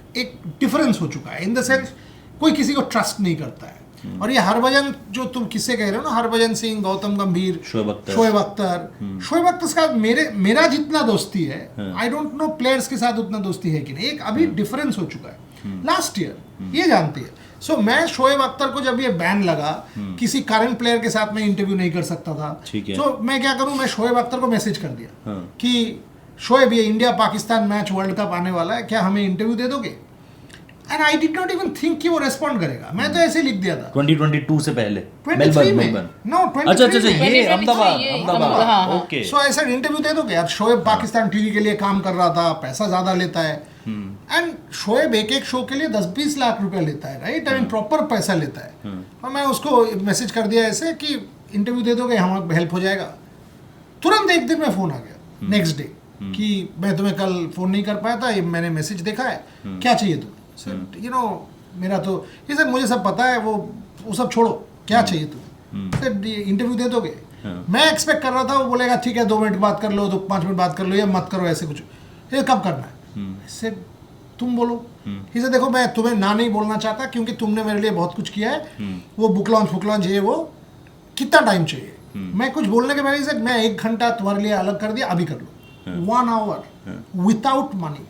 डिफरेंस हो चुका है, इन द सेंस कोई किसी को ट्रस्ट नहीं करता है। और ये हरभजन जो तुम किससे कह रहे हो ना, हरभजन सिंह, गौतम गंभीर, शोएब अख्तर का मेरा जितना दोस्ती है, आई डोंट नो प्लेयर्स के साथ उतना दोस्ती है कि नहीं। एक अभी डिफरेंस हो चुका है लास्ट ईयर, ये जानती है। सो मैं शोएब अख्तर को जब ये बैन लगा, किसी करंट प्लेयर के साथ मैं इंटरव्यू नहीं कर सकता था, तो मैं क्या करूं, मैं शोएब अख्तर को मैसेज कर दिया कि शोएब, ये India Pakistan match world cup आने वाला है, क्या हमें इंटरव्यू दे दोगे? And I did not even think कि वो रेस्पॉन्ड करेगा। मैं तो ऐसे लिख दिया था 2022 से पहले, 23 में, नो 23 में, ये अहमदाबाद, ओके। सो ऐसा इंटरव्यू दे दोगे यार? शोएब पाकिस्तान टीवी के लिए काम कर रहा था, पैसा ज्यादा लेता है, एंड शोएब एक शो के लिए 10-20 लाख रुपया लेता है, राइट? आई मीन प्रॉपर पैसा लेता है। और मैं उसको मैसेज कर दिया ऐसे कि इंटरव्यू दे दोगे, हमारा हेल्प हो जाएगा। तुरंत एक दिन में फोन आ गया, नेक्स्ट डे, कि मैं तुम्हें कल फोन नहीं कर पाया था, ये मैंने मैसेज देखा है, क्या चाहिए तुम्हें? यू नो मेरा तो ये सब मुझे सब पता है, वो सब छोड़ो, क्या चाहिए तुम्हें? इंटरव्यू दे दोगे? मैं एक्सपेक्ट कर रहा था वो बोलेगा ठीक है 2 मिनट बात कर लो, 5 मिनट बात कर लो, या मत करो, ऐसे कुछ। ये कब करना है? से तुम बोलो। इसे देखो, मैं तुम्हें ना नहीं बोलना चाहता क्योंकि तुमने मेरे लिए बहुत कुछ किया है, वो बुक लॉन्च ये वो, कितना टाइम चाहिए? मैं कुछ बोलने के पहले मैं 1 घंटा तुम्हारे लिए अलग कर दिया, अभी कर लो, 1 आवर विदाउट मनी,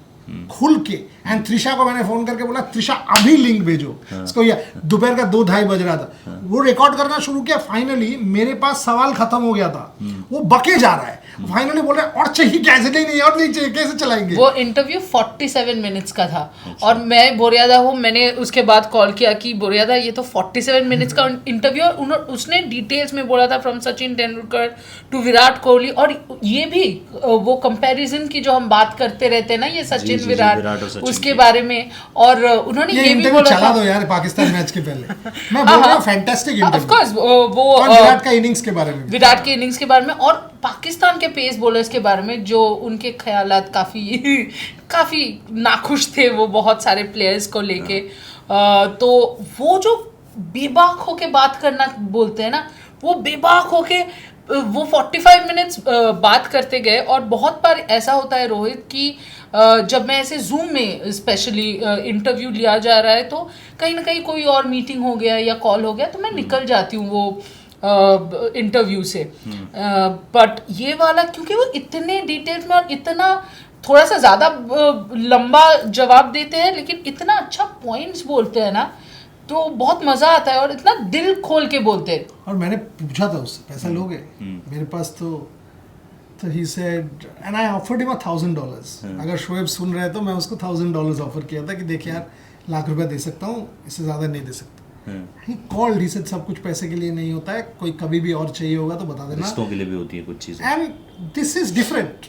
खुल के। एंड त्रिशा को मैंने फोन करके बोला, त्रिशा अभी लिंक भेजो इसको। या दोपहर का 2-2:30 बज रहा था, वो रिकॉर्ड करना शुरू किया। फाइनली मेरे पास सवाल खत्म हो गया था, वो बके जा रहा है, फाइनली बोल रहा है और चाहिए, कैसे नहीं और नहीं चाहिए, कैसे चलाएंगे? वो इंटरव्यू 47 मिनट्स का था, और मैं बोरियादा हूँ, मैंने उसके बाद कॉल किया कि बोरियादा ये तो 47 मिनट्स का इंटरव्यू, और उसने डिटेल्स में बोला था फ्रॉम सचिन तेंदुलकर टू विराट कोहली। और ये भी वो कंपैरिजन की जो हम बात करते रहते हैं ना, ये सचिन विराट उसके बारे में, और उन्होंने ये भी बोला चला दो यार पाकिस्तान मैच के पहले। मैं बोल रहा हूं फैंटास्टिक इंटरव्यू, ऑफ कोर्स वो विराट का इनिंग्स के बारे में, विराट के इनिंग्स के बारे में, और पाकिस्तान के पेस बॉलर्स के बारे में, जो उनके ख्यालात काफी नाखुश थे वो बहुत सारे प्लेयर्स को लेके। तो वो जो बेबाक होके बात करना बोलते हैं ना, वो बेबाक होके वो 45 मिनट्स बात करते गए। और बहुत बार ऐसा होता है रोहित कि जब मैं ऐसे जूम में स्पेशली इंटरव्यू लिया जा रहा है, तो कहीं ना कहीं कोई और मीटिंग हो गया या कॉल हो गया, तो मैं निकल जाती हूँ वो इंटरव्यू से। बट ये वाला क्योंकि वो इतने डिटेल्स में और इतना थोड़ा सा ज़्यादा लंबा जवाब देते हैं, लेकिन इतना अच्छा पॉइंट्स बोलते हैं ना, तो बहुत मज़ा आता है, और इतना दिल खोल के बोलते हैं। और मैंने पूछा था उससे, पैसा लोगे मेरे पास? तो he said, and I offered him $1,000। अगर शोएब सुन रहे तो मैं उसको $1,000 ऑफर किया था कि देखिए यार, लाख रुपया दे सकता हूँ, इससे ज़्यादा नहीं दे सकता। ही कॉल्ड, ही सेड सब कुछ पैसे के लिए नहीं होता है, कोई कभी भी और चाहिए होगा तो बता देना, रिश्तों के लिए भी होती है कुछ चीज़ें, and this is different.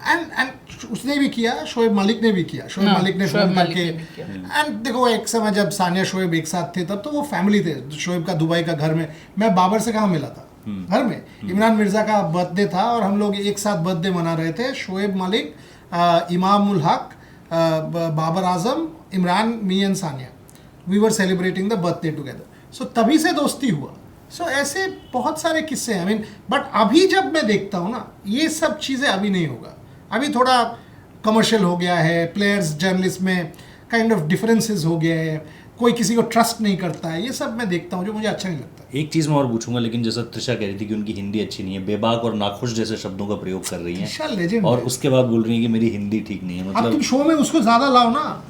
And उसने भी किया, शोएब मलिक ने भी किया, शोएब मलिक ने फोन करके। एंड देखो, एक समय जब सानिया शोएब एक साथ थे, तब तो वो फैमिली थे। शोएब का दुबई का घर में, मैं बाबर से कहाँ मिला था, घर में। इमरान मिर्जा का बर्थडे था और हम लोग एक साथ बर्थडे मना रहे थे, Shoaib Malik, Imamul Haq, Babar Azam, Imran, me and Sania, we were celebrating the birthday together. So तभी से दोस्ती हुआ। सो ऐसे बहुत सारे किस्से हैं। आई मीन, बट अभी जब मैं देखता हूँ ना, ये सब चीज़ें अभी नहीं होगा। अभी थोड़ा कमर्शियल हो गया है, प्लेयर्स जर्नलिस्ट में काइंड ऑफ डिफरेंसेस हो गए हैं, कोई किसी को ट्रस्ट नहीं करता है, ये सब मैं देखता हूँ, जो मुझे अच्छा नहीं लगता। एक चीज़ मैं और पूछूंगा, लेकिन जैसा त्रिशा कह रही थी कि उनकी हिंदी अच्छी नहीं है, बेबाक और नाखुश जैसे शब्दों का प्रयोग कर रही हैं, और उसके बाद बोल रही है कि मेरी हिंदी ठीक नहीं है। मतलब अब तुम शो में उसको ज़्यादा लाओ ना,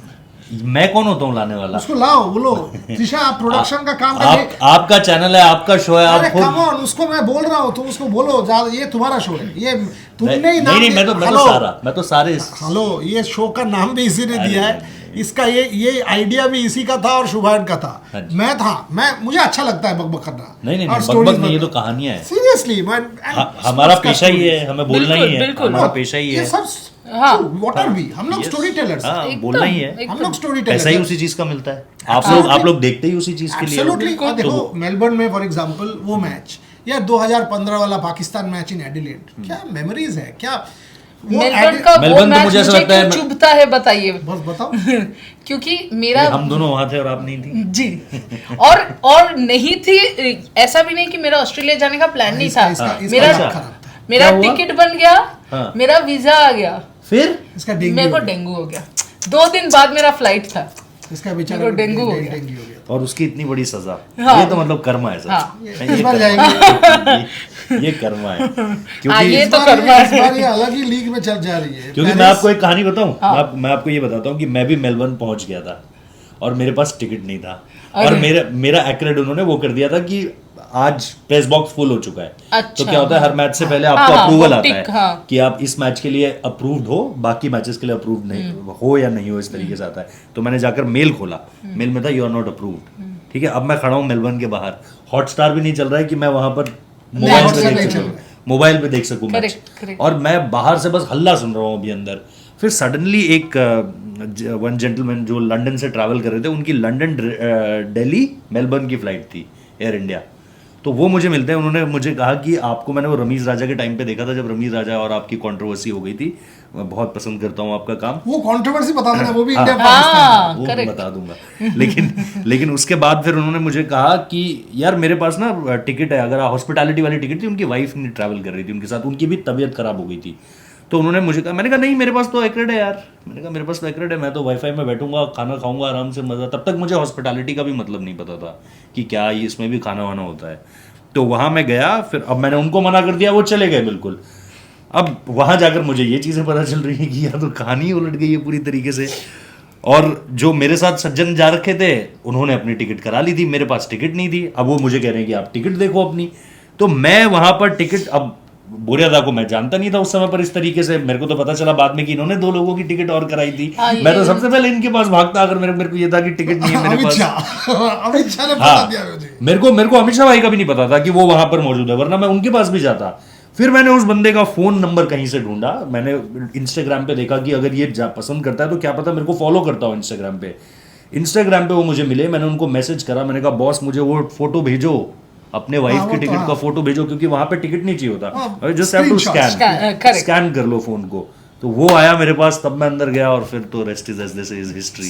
मैं कौन होता हूँ लाने वाला? उसको लाओ, बोलो त्रिशा आप प्रोडक्शन का काम आप आपका चैनल है, आपका शो है, आप खुद कम ऑन, उसको मैं बोल रहा हूँ, तुम उसको बोलो ये तुम्हारा शो है, ये तुमने ही नाम नहीं, मैं तो सारे हेलो, ये शो का नाम भी इसी ने दिया है, इसका ये आइडिया भी इसी का था और शुभान का था। मैं मुझे अच्छा लगता है बकबक करना। नहीं बकबक नहीं, ये तो कहानियां है। सीरियसली हमारा पेशा ही है, हमें बोलना ही है, हमारा पेशा ही है। ये सब व्हाट आर वी, हम लोग स्टोरी टेलर्स हैं, बोलना ही है, हम लोग स्टोरी टेलर्स। पैसा ही उसी चीज का मिलता है। आप लोग देखते ही उसी चीज के लिए। एब्सोल्युटली। देखो मेलबर्न में फॉर एग्जांपल वो मैच या 2015 वाला पाकिस्तान मैच इन एडिलेड, क्या मेमोरीज है, क्या मेलबर्न का वो मैच मुझे क्यों चुभता है बताइए? बस बताओ। क्योंकि मेरा हम दोनों वहां थे और आप नहीं थी जी, और नहीं थी, ऐसा भी नहीं कि मेरा ऑस्ट्रेलिया जाने का प्लान नहीं था। मेरा टिकट बन गया, मेरा वीजा आ गया, फिर इसका मेरे को डेंगू हो गया। 2 दिन बाद मेरा फ्लाइट था, इसका बेचारा डेंगू हो गया, और उसकी इतनी बड़ी सजा। ये तो मतलब कर्मा है सर। इस बार जाएंगे, ये कर्मा है, क्योंकि ये तो कर्मा है। इस बार ये अलग ही लीग में चल जा रही है। क्योंकि मैं आपको एक कहानी बताऊं, मैं आपको ये बताता हूँ कि मैं भी मेलबर्न पहुंच गया था और मेरे पास टिकट नहीं था, और मेरा एक्रेड उन्होंने वो कर दिया था कि आज प्रेस बॉक्स फुल हो चुका है। अच्छा, तो क्या होता है, हर मैच से पहले आपको अप्रूवल आता है हाँ। कि आप इस मैच के लिए अप्रूव्ड हो, बाकी मैचेस के लिए अप्रूव्ड नहीं हो या नहीं हो, इस तरीके से आता है। तो मैंने जाकर मेल खोला, मेल में था यू आर नॉट अप्रूव्ड। ठीक है, अब मैं खड़ा हूँ मेलबर्न के बाहर, हॉटस्टार भी नहीं चल रहा है कि मैं वहां पर मोबाइल पे देख सकूं मैच, और मैं बाहर से बस हल्ला सुन रहा हूँ अभी अंदर। फिर सडनली एक वन जेंटलमैन जो लंदन से ट्रैवल कर रहे थे, उनकी लंदन दिल्ली मेलबर्न की फ्लाइट थी, एयर इंडिया। तो वो मुझे मिलते हैं, उन्होंने मुझे कहा कि आपको मैंने वो रमीज राजा के टाइम पे देखा था, जब रमीज राजा और आपकी कंट्रोवर्सी हो गई थी। मैं बहुत पसंद करता हूँ आपका काम। वो कंट्रोवर्सी बता देना, वो भी इंडिया पाकिस्तान वो बता दूंगा। लेकिन उसके बाद फिर उन्होंने मुझे कहा कि यार मेरे पास ना टिकट है, अगर हॉस्पिटैलिटी वाली टिकट थी, उनकी वाइफ नहीं ट्रैवल कर रही थी उनके साथ, उनकी भी तबीयत खराब हो गई थी। तो उन्होंने मुझे कहा, मैंने कहा नहीं मेरे पास तो एक्रेड है यार, मैंने कहा मेरे पास तो एक्रेड है, मैं तो वाईफाई में बैठूंगा, खाना खाऊंगा आराम से, मजा। तब तक मुझे हॉस्पिटैलिटी का भी मतलब नहीं पता था कि क्या इसमें भी खाना वाना होता है। तो वहां मैं गया, फिर अब मैंने उनको मना कर दिया, वो चले गए बिल्कुल। अब वहां जाकर मुझे ये चीजें पता चल रही है कि या तो कहानी उलट गई है पूरी तरीके से, और जो मेरे साथ सज्जन जा रखे थे उन्होंने अपनी टिकट करा ली थी, मेरे पास टिकट नहीं थी। अब वो मुझे कह रहे हैं कि आप टिकट देखो अपनी। तो मैं वहां पर टिकट, अब बोरियादा को मैं जानता नहीं था उस समय पर इस तरीके से, मेरे को तो पता चला बाद में कि इन्होंने 2 लोगों की टिकट और कराई थी। मैं तो सबसे पहले इनके पास भागता, अगर मेरे को ये था कि टिकट नहीं है मेरे पास। अमित शाह ने बता दिया मुझे। मेरे को अमित शाह भाई का भी नहीं पता था कि वो वहां पर मौजूद है, वरना मैं उनके पास भी जाता। फिर मैंने उस बंदे का फोन नंबर कहीं से ढूंढा, मैंने इंस्टाग्राम पे देखा कि अगर ये पसंद करता है तो क्या पता मेरे को फॉलो करता हो इंस्टाग्राम पे वो मुझे मिले। मैंने उनको मैसेज करा, मैंने कहा बॉस मुझे वो फोटो भेजो, अपने वाइफ की टिकट का फोटो भेजो, क्योंकि वहां पे टिकट नहीं चाहिए होता, जस्ट हैव टू स्कैन कर लो फोन को। तो वो आया मेरे पास, तब मैं अंदर गया, और फिर तो rest is as this is history.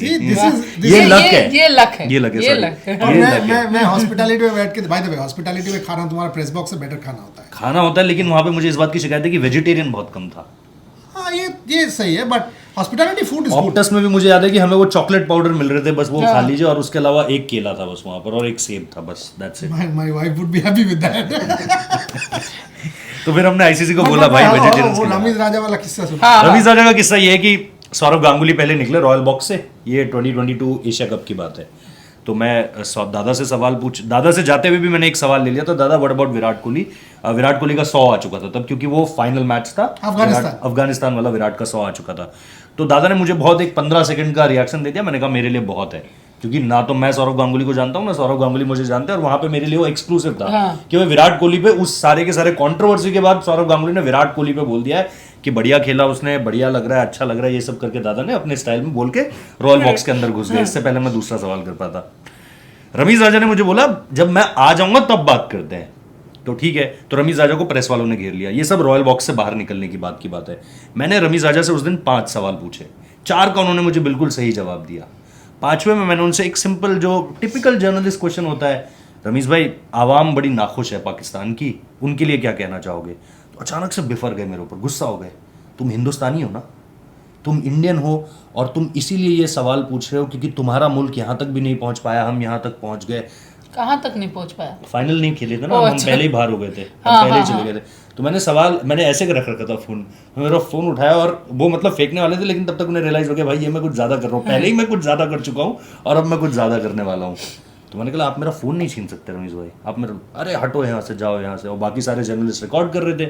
ये लक है। मैं हॉस्पिटैलिटी में बैठ के, बाय द वे हॉस्पिटैलिटी में खाना तुम्हारा प्रेस बॉक्स से बेटर खाना होता है, लेकिन वहां पे मुझे इस बात की शिकायत है कि वेजिटेरियन बहुत कम था। हाँ ये सही है, but hospitality food is good. Optus में भी मुझे याद है कि हमें वो चॉकलेट पाउडर मिल रहे थे, बस वो खा लीजिए, और उसके अलावा एक केला था बस वहां पर, और एक सेब था बस, that's it. My wife would be happy with that. तो फिर हमने आईसीसी को बोला भाई वेजिटेरियन। रमीज राजा वाला किस्सा सुना। रमीज राजा का किस्सा ये है कि सौरव गांगुली पहले निकले रॉयल बॉक्स से, ये 2022 एशिया कप की बात है। तो मैं दादा से दादा से जाते हुए भी मैंने एक सवाल ले लिया, तो दादा व्हाट अबाउट विराट कोहली। विराट कोहली का 100 आ चुका था तब, क्योंकि वो फाइनल मैच था अफगानिस्तान वाला, विराट का 100 आ चुका था। तो दादा ने मुझे बहुत एक 15 सेकंड का रिएक्शन दे दिया। मैंने कहा मेरे लिए बहुत है, क्योंकि ना तो मैं सौरव गांगुली को जानता हूँ, ना सौरव गांगुली मुझे जानते हैं, और वहां पे मेरे लिए वो एक्सक्लूसिव था कि मैं विराट कोहली पे, उस सारे के सारे कंट्रोवर्सी के बाद सौरव गांगुली ने विराट कोहली पे बोल दिया है कि बढ़िया खेला उसने, बढ़िया लग रहा है, अच्छा लग रहा है, ये सब करके दादा ने अपने स्टाइल में बोल के रॉयल बॉक्स के अंदर घुस गए। इससे पहले मैं दूसरा सवाल कर पाता। रमीज राजा ने मुझे बोला जब मैं आ जाऊंगा तब बात करते हैं। तो ठीक है, तो रमीज राजा को प्रेस वालों ने घेर लिया। ये सब रॉयल बॉक्स से बाहर निकलने की बात है। मैंने रमीज राजा से उस दिन 5 सवाल पूछे, 4 का उन्होंने मुझे बिल्कुल सही जवाब दिया। 5वें में मैंने उनसे एक सिंपल जो टिपिकल जर्नलिस्ट क्वेश्चन होता है, रमीज भाई आवाम बड़ी नाखुश है पाकिस्तान की, उनके लिए क्या कहना चाहोगे? तो अचानक से बिफर गए मेरे ऊपर, गुस्सा हो गए। तुम हिंदुस्तानी हो ना, तुम इंडियन हो, और तुम इसीलिए ये सवाल पूछ रहे हो क्योंकि तुम्हारा मुल्क यहाँ तक भी नहीं पहुँच पाया, हम यहाँ तक पहुँच गए। कहाँ तक नहीं पहुंच पाया? फाइनल नहीं खेले थे ना, ओह, हम अच्छा। पहले ही बाहर हो गए थे, हम हाँ, पहले ही हाँ, चले गए थे। तो मैंने ऐसे रख रखा था फोन, मेरा फोन उठाया और वो मतलब फेंकने वाले थे, लेकिन तब तक उन्हें रियलाइज हो गया भाई ये मैं कुछ ज्यादा कर रहा हूँ, पहले ही मैं कुछ ज्यादा कर चुका हूँ और अब मैं कुछ ज्यादा करने वाला हूँ। तो मैंने कहा आप मेरा फोन नहीं छीन सकते रमेश भाई, आप मेरा, अरे हटो यहाँ से, जाओ यहाँ से। और बाकी सारे जर्नलिस्ट रिकॉर्ड कर रहे थे,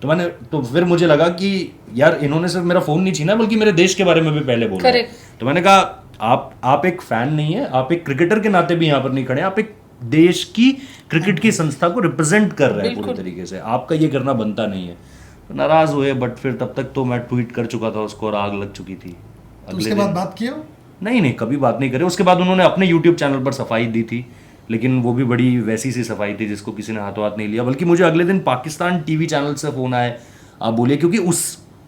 तो फिर मुझे लगा कि यार इन्होंने सिर्फ मेरा फोन नहीं छीना बल्कि मेरे देश के बारे में भी पहले बोला। तो मैंने कहा आप एक फैन नहीं है, आप एक क्रिकेटर के नाते भी यहाँ पर नहीं खड़े, आप एक देश की क्रिकेट की संस्था को रिप्रेजेंट कर रहे हैं पूरी तरीके से, आपका ये करना बनता नहीं है। तो नाराज हुए, बट फिर तब तक तो मैं ट्वीट कर चुका था उसको और आग लग चुकी थी। तो उसके बाद बात किया? नहीं, कभी बात नहीं करी। उसके बाद उन्होंने अपने यूट्यूब चैनल पर सफाई दी थी, लेकिन वो भी बड़ी वैसी सी सफाई थी जिसको किसी ने हाथों हाथ नहीं लिया। बल्कि मुझे अगले दिन पाकिस्तान टीवी चैनल से फोन आया, आप बोलिए, क्योंकि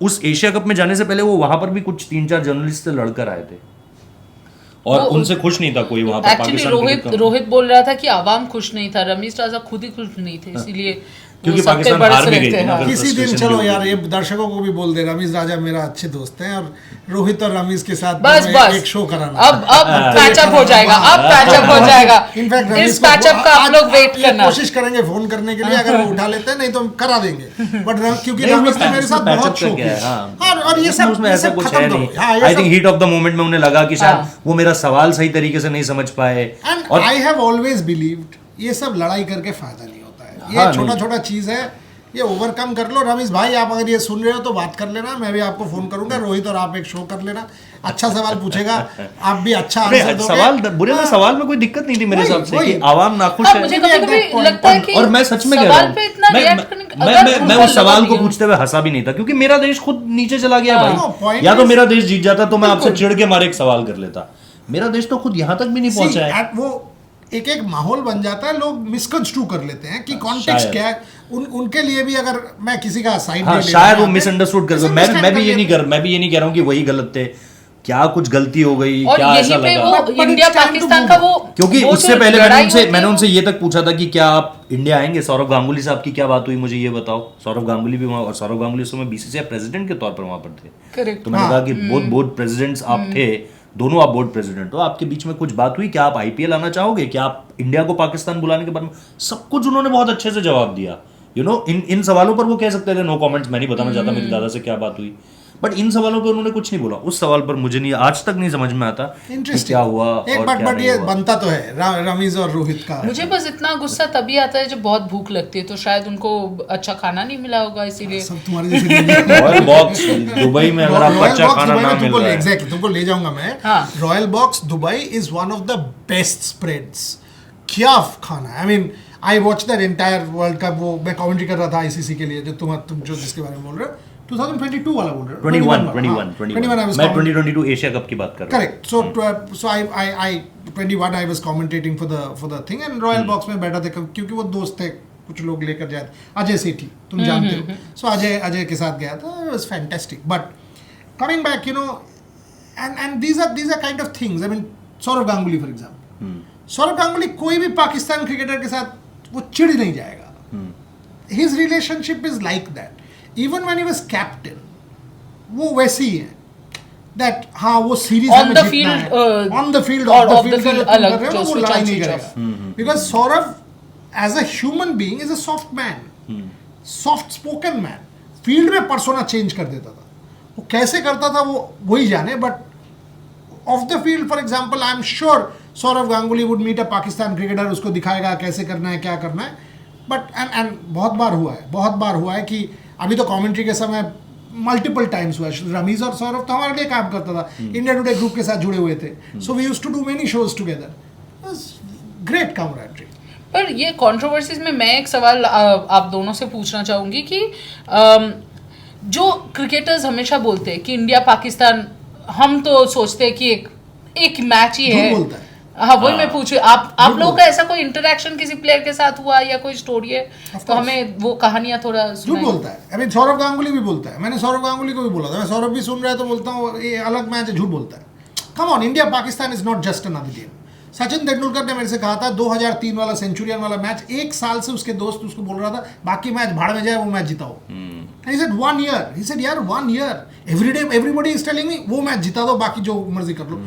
उस एशिया कप में जाने से पहले वो वहां पर भी कुछ 3-4 जर्नलिस्ट से लड़कर आए थे और उनसे खुश नहीं था कोई वहां पर। एक्चुअली रोहित बोल रहा था कि आवाम खुश नहीं था, रमीज राजा खुद ही खुश नहीं थे, इसीलिए क्योंकि पाकिस्तान हार भी गई थी ना। किसी दिन चलो यार ये दर्शकों को भी बोल दे, रमीज राजा मेरा अच्छे दोस्त हैं और रोहित और रमीज के साथ बस एक शो कराना। अब पैचअप हो जाएगा, अब पैचअप हो जाएगा। इनफैक्ट इस पैचअप का आप लोग वेट करना, कोशिश करेंगे फोन करने के लिए, अगर वो उठा लेते हैं, नहीं तो हम करा देंगे। बट क्योंकि रमीज ने मेरे साथ बहुत शो किया और ये सब उसमें ऐसा कुछ है नहीं। I think heat of the moment में उन्हें लगा कि शायद वो मेरा सवाल सही तरीके से नहीं समझ पाए। And I have always believed ये सब लड़ाई करके फायदा नहीं होता है, ये छोटा छोटा चीज है, ये ओवरकम कर लो। रमेश भाई आप अगर ये सुन रहे हो तो बात कर लेना, मैं भी आपको फोन करूंगा, रोहित और आप एक शो कर लेना, अच्छा सवाल पूछेगा, आप भी अच्छा आंसर दोगे। सवाल बुरे में सवाल में कोई दिक्कत नहीं थी मेरे हिसाब से कि आवाम नाखुश है। मुझे कभी-कभी लगता है कि और मैं सच में कह रहा हूं, मैं उस सवाल को पूछते हुए हंसा भी नहीं था, क्योंकि मेरा देश खुद नीचे चला गया भाई। या तो मेरा देश जीत जाता तो मैं आपसे चिढ़ के मारे एक सवाल कर लेता, मेरा देश तो खुद यहाँ तक भी नहीं पहुंचा है। वो एक माहौल बन जाता है, लोग मिसकंस्ट्रू कर लेते हैं कि कॉन्टेक्स्ट क्या है। उनके लिए भी अगर मैं किसी का साइड ले शायद वो मिसअंडरस्टूड कर, मैं भी ये नहीं कह रहा हूँ कि वही गलत थे, क्या कुछ गलती हो गई, क्या ऐसा लगा। इंडिया पाकिस्तान का वो, क्योंकि उससे पहले मैंने उनसे ये तक पूछा था कि क्या आप इंडिया आएंगे, सौरव गांगुली से आपकी क्या बात हुई, मुझे ये बताओ। सौरव गांगुली भी वहाँ, और सौरव गांगुली उस समय बीसीसीआई प्रेसिडेंट के तौर पर वहां पर थे। तो मैंने कहा कि बोर्ड प्रेसिडेंट्स आप थे, दोनों आप बोर्ड प्रेसिडेंट हो, आपके बीच में कुछ बात हुई, क्या आप आईपीएल आना चाहोगे, क्या आप इंडिया को पाकिस्तान बुलाने के बारे में, सब कुछ उन्होंने बहुत अच्छे से जवाब दिया। इन सवालों पर वो कह सकते थे नो कमेंट्स, मैं नहीं बताना चाहता मेरे दादा से क्या बात हुई, बट इन सवालों पर उन्होंने कुछ नहीं बोला। उस सवाल पर मुझे नहीं, आज तक नहीं समझ में आता क्या हुआ और क्या नहीं ये हुआ। बनता तो है रमीज और रोहित का। मुझे बस इतना गुस्सा तभी आता है जब बहुत भूख लगती है, तो शायद उनको अच्छा खाना नहीं मिला होगा, इसीलिए सब तुम्हारे जैसे रॉयल बॉक्स दुबई में अगर आपको अच्छा खाना ना मिल रहा है, एग्जैक्टली तुमको ले जाऊंगा मैं। Royal box Dubai is one of the best spreads. क्या खाना, I mean I watch that entire world cup. वो मैं कमेंट्री कर रहा था आईसीसी के लिए, जो तुम जो जिसके बारे में बोल रहे हो 2022 वाला बोल रहे हो। 21 मैं 2022 एशिया कप की बात कर रहा हूं। Correct. So I 21 I was commentating for the thing and royal box में बैठा थे, क्योंकि वो दोस्त थे, कुछ लोग लेकर जाए थे, अजय सेठी तुम जानते हो, सो अजय के साथ गया था, it was fantastic. But coming back and these are kind of things. I mean Sourav Ganguly for example, Sourav Ganguly कोई भी पाकिस्तान क्रिकेटर के साथ वो चिढ़ नहीं जाएगा। His relationship is like that. Even when he was captain वो वैसे ही है दैट हाँ वो series on the field off the field अलग जो वो लड़ाई नहीं करेगा, because Sourav as a human being is a soft man, soft spoken man. Field में पर्सोना चेंज कर देता था, वो कैसे करता था वो वही जाने, but off the field for example I am sure Sourav Ganguly would meet a Pakistan cricketer, उसको दिखाएगा कैसे करना है, क्या करना है। बट एंड बहुत बार हुआ है कि अभी तो कमेंट्री के समय मल्टीपल टाइम्स हुआ है। रमीज और सौरव तो हमारे लिए काम करता था, इंडिया टुडे ग्रुप के साथ जुड़े हुए थे, so we used to do many shows together. Great camaraderie। पर ये कंट्रोवर्सीज में मैं एक सवाल आप दोनों से पूछना चाहूंगी कि जो क्रिकेटर्स हमेशा बोलते हैं कि इंडिया पाकिस्तान, हम तो सोचते हैं कि एक मैच ही है। बोलता है। हाँ वही मैं पूछू, आप लोगों का ऐसा कोई इंटरेक्शन किसी प्लेयर के साथ हुआ या कोई स्टोरी है तो हमें वो कहानियां थोड़ा झूठ बोलता है। आई मीन सौरव गांगुली भी बोलता है, मैंने सौरव गांगुली को भी बोला था, मैं सौरव भी सुन रहा है तो बोलता हूँ ये अलग मैच है, झूठ बोलता है। Come on, India Pakistan is not just another game. Sachin Tendulkar ने मेरे से कहा था 2003 वाला सेंचुरियन वाला मैच, एक साल से उसके दोस्त उसको बोल रहा था बाकी मैच भाड़ में जाए, वो match जिताओ। He said 1 year. He said यार 1 year. Every day everybody is telling me वो मैच जिता दो, बाकी जो मर्जी कर लो।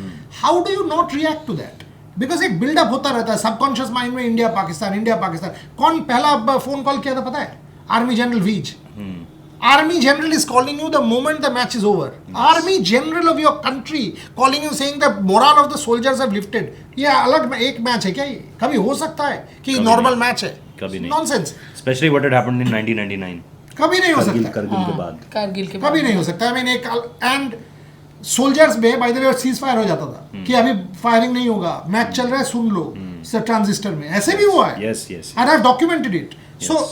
How do you not react to that? Because एक बिल्डअप होता रहता है सबकॉन्शियस माइंड में, इंडिया पाकिस्तान। कौन पहला फोन कॉल किया था पता है? आर्मी जनरल वीज। Army general is calling you the moment the match is over. Yes. Army general of your country calling you saying the morale of the soldiers have lifted. ये अलग एक match है क्या? ये कभी हो सकता है कि नॉर्मल मैच है? कभी नहीं. Nonsense. Especially what had happened in 1999. कभी नहीं हो सकता. कारगिल के बाद. कारगिल के बाद. कभी नहीं हो सकता. I mean एक and soldiers में by the way cease fire हो जाता था कि अभी फायरिंग नहीं होगा, मैच चल रहा है सुन लो ट्रांजिस्टर में. ऐसे भी हुआ है. Yes, yes. And I have documented it. So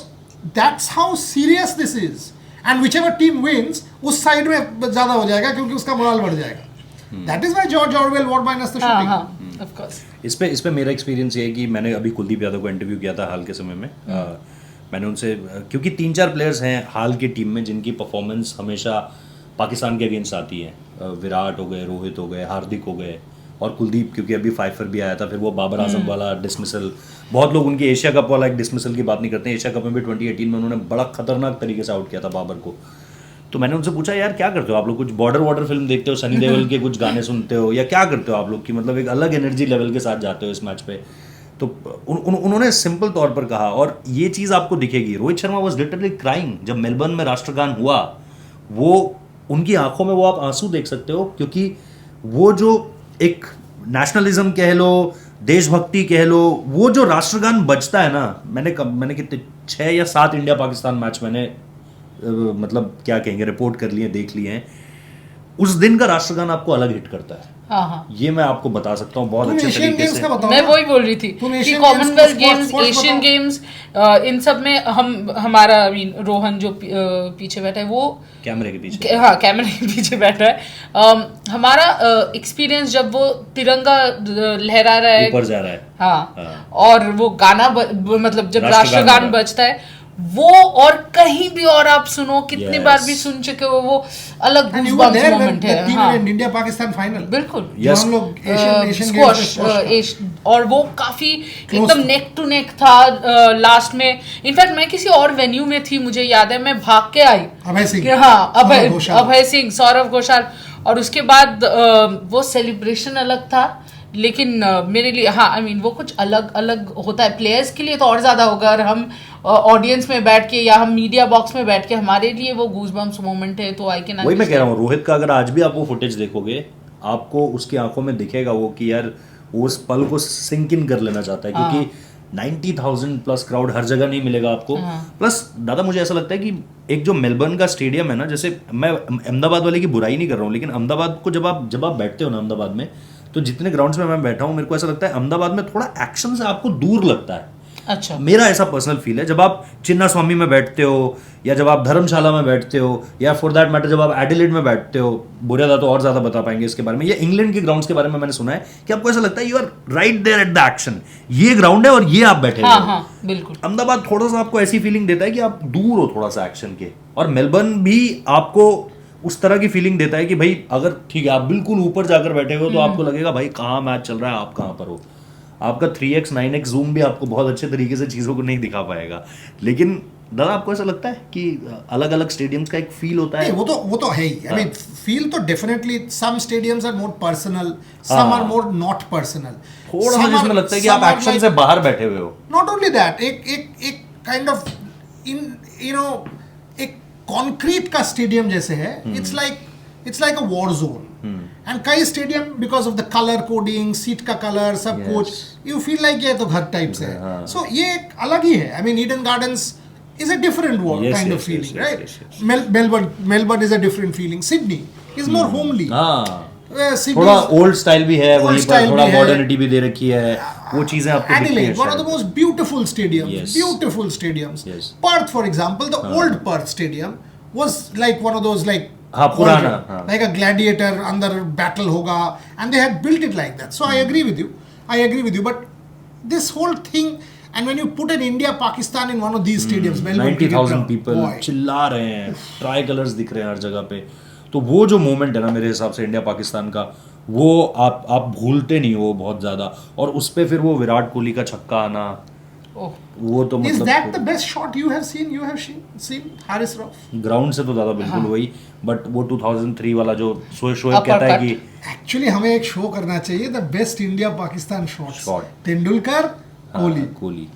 that's how serious this is. And whichever team wins, उस साइड में ज्यादा हो जाएगा क्योंकि उसका मोरल बढ़ जाएगा. That is why George Orwell wrote minus the shooting. हाँ, of course. इस पे मेरा एक्सपीरियंस ये है कि मैंने अभी कुलदीप यादव को इंटरव्यू किया था हाल के समय में. मैंने उनसे क्योंकि 3-4 प्लेयर्स हैं हाल की टीम में जिनकी परफॉर्मेंस हमेशा पाकिस्तान के अगेंस्ट आती है. विराट हो गए, रोहित हो गए, हार्दिक हो गए और कुलदीप क्योंकि अभी फाइफर भी आया था. फिर वो बाबर आजम वाला डिसमिसल, बहुत लोग उनकी एशिया कप वाला एक डिसमिसल की बात नहीं करते हैं. एशिया कप में भी 2018 में उन्होंने बड़ा खतरनाक तरीके से आउट किया था बाबर को. तो मैंने उनसे पूछा यार क्या करते हो आप लोग? कुछ बॉर्डर फिल्म देखते हो, सनी देओल के कुछ गाने सुनते हो या क्या करते हो आप लोग? कि मतलब एक अलग एनर्जी लेवल के साथ जाते हो इस मैच पे. तो उन्होंने सिंपल तौर पर कहा और ये चीज़ आपको दिखेगी. Rohit Sharma was literally crying जब मेलबर्न में राष्ट्रगान हुआ. वो उनकी आंखों में वो आप आंसू देख सकते हो क्योंकि वो जो एक नेशनलिज्म कह लो, देशभक्ति कह लो, वो जो राष्ट्रगान बजता है ना. मैंने कितने 6 या 7 इंडिया पाकिस्तान मैच मैंने मतलब क्या कहेंगे रिपोर्ट कर लिए, देख लिए हैं. उस दिन का राष्ट्रगान आपको अलग हिट करता है. हाँ. ये मैं आपको बता सकता हूँ बहुत अच्छे तरीके से. मैं वही बोल रही थी कि कॉमनवेल्थ गेम्स, एशियन गेम्स, इन सब में हमारा रोहन जो पीछे बैठा है वो कैमरे के पीछे, हाँ कैमरे के पीछे बैठा है. हमारा एक्सपीरियंस जब वो तिरंगा लहरा रहा है, ऊपर जा रहा है, हाँ, और वो गाना मतलब जब राष्ट्रगान बजता है वो, और कहीं भी और आप सुनो कितनी बार भी सुन चुके हो, वो अलग गूज़बम्प्स मोमेंट है. हाँ, इंडिया पाकिस्तान फाइनल बिल्कुल. हम लोग एशियन और वो काफी एकदम नेक टू नेक था लास्ट में. इनफैक्ट मैं किसी और वेन्यू में थी, मुझे याद है, मैं भाग के आई. अभय सिंह, हाँ अभय सिंह, सौरव घोषाल. और उसके बाद वो सेलिब्रेशन अलग था. लेकिन मेरे लिए हाँ आई मीन वो कुछ अलग अलग होता है. प्लेयर्स के लिए तो और ज़्यादा होगा. और हम ऑडियंस में बैठ के या हम मीडिया बॉक्स में बैठ के, हमारे लिए वो गूज़बम्प्स मोमेंट है. तो आई कैन, वही मैं कह रहा हूँ, रोहित का अगर आज भी आप वो फुटेज देखोगे आपको उसकी आंखों में दिखेगा वो कि यार वो उस पल को सिंक इन कर लेना चाहता है. क्योंकि 90,000 प्लस क्राउड हर जगह नहीं मिलेगा आपको. प्लस दादा मुझे ऐसा लगता है कि एक जो मेलबर्न का स्टेडियम है ना, जैसे मैं अहमदाबाद वाले की बुराई नहीं कर रहा हूँ, लेकिन अहमदाबाद को जब आप बैठते हो ना अहमदाबाद में, तो जितने ग्राउंड्स में मैं बैठा हूँ मेरे को ऐसा लगता है अहमदाबाद में थोड़ा एक्शन से आपको दूर लगता है. अच्छा, मेरा ऐसा पर्सनल फील है. जब आप चिन्ना स्वामी में बैठते हो या जब आप धर्मशाला में बैठते हो या फॉर दैट मैटर जब आप एडिलेड में बैठते हो, बुरेदा तो और ज्यादा बता पाएंगे इसके बारे में, या इंग्लैंड के ग्राउंड्स के बारे में मैंने सुना है कि आपको ऐसा लगता है you are right there at the action. ये ग्राउंड है और ये आप बैठे हाँ, हाँ, बिल्कुल. अहमदाबाद थोड़ा सा आपको ऐसी फीलिंग देता है कि आप दूर हो थोड़ा सा एक्शन के. और मेलबर्न भी आपको उस तरह की फीलिंग देता है कि भाई अगर ठीक है आप बिल्कुल ऊपर जाकर बैठे हो तो आपको लगेगा भाई कहाँ मैच चल रहा है, आप कहाँ पर हो. आपका 3x 9x जूम भी आपको बहुत अच्छे तरीके से चीज़ों को नहीं दिखा पाएगा. लेकिन दादा आपको ऐसा लगता है कि अलग अलग स्टेडियम्स का एक फील होता है? वो तो है ही. आई मीन फील तो definitely some stadiums are more personal, some are more not personal. थोड़ा सा जिसमें लगता है कि आप एक्शन से बाहर बैठे हुए हो. नॉट ओनली दैट, एक काइंड ऑफ एक कॉन्क्रीट का स्टेडियम जैसे है. It's like a war zone. And कई stadium because of the colour coding, seat का कलर, सब कुछ, यू फील लाइक ये तो घर टाइप से है. सो ये एक अलग ही है. I mean Eden gardens is a different kind of feeling, right? Melbourne is a different feeling. Sydney is more homely. थोड़ा ओल्ड स्टाइल भी है वहीं पर, थोड़ा मॉडर्निटी भी दे रखी है, वो चीजें आपको दिखती हैं. Adelaide, one of the most beautiful stadiums. Yes. Perth, for example, the old Perth stadium was like one of those like पुराना, like a gladiator अंदर battle होगा, and they had built it like that. So I agree with you. But this whole thing, and when you put an India Pakistan in one of these stadiums, 90,000 people चिल्ला रहे हैं, try colours दिख रहे हैं हर जगह पे, तो वो जो मोमेंट है ना मेरे हिसाब से इंडिया पाकिस्तान का, वो आप भूलते नहीं हो बहुत ज़्यादा. और उस पर फिर वो विराट कोहली का छक्का आना, वो तो Is मतलब that the best shot you have seen? You have seen Haris Rauf? Ground से तो ज्यादा बिल्कुल वही, बट वो 2003 वाला जो शोएब कहता है कि Actually हमें एक शो करना चाहिए, the best India Pakistan shots. Shot. Tendulkar, Kohli. Kohli.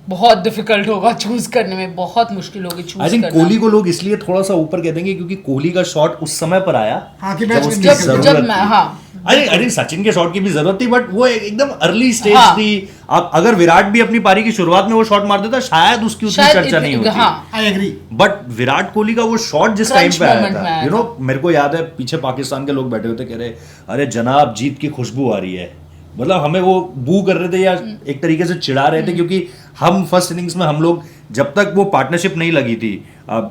बहुत डिफिकल्ट होगा चूज करने में, बहुत मुश्किल होगी चूज आई थिंक करना। कोहली को लोग इसलिए थोड़ा सा ऊपर कह देंगे क्योंकि कोहली का शॉट उस समय पर आया हाँ, कि जब मैच उसकी में जरूरत जब थी। हाँ आई थिंक सचिन के शॉट की भी जरूरत थी, बट वो एकदम अर्ली स्टेज हाँ। थी। अब अगर विराट भी अपनी पारी की शुरुआत में वो शॉट मार देता शायद उसकी उतनी चर्चा नहीं होती। हाँ। I agree. But Virat Kohli का वो शॉट जिस टाइम Crunch पे आया moment में था, आया यू नो, मेरे को याद है पीछे पाकिस्तान के लोग बैठे हुए थे, कह रहे अरे जनाब जीत की खुशबू आ रही है। मतलब हमें वो बू कर रहे थे या एक तरीके से चिढ़ा रहे थे, क्योंकि हम फर्स्ट इनिंग्स में हम लोग जब तक वो पार्टनरशिप नहीं लगी थी,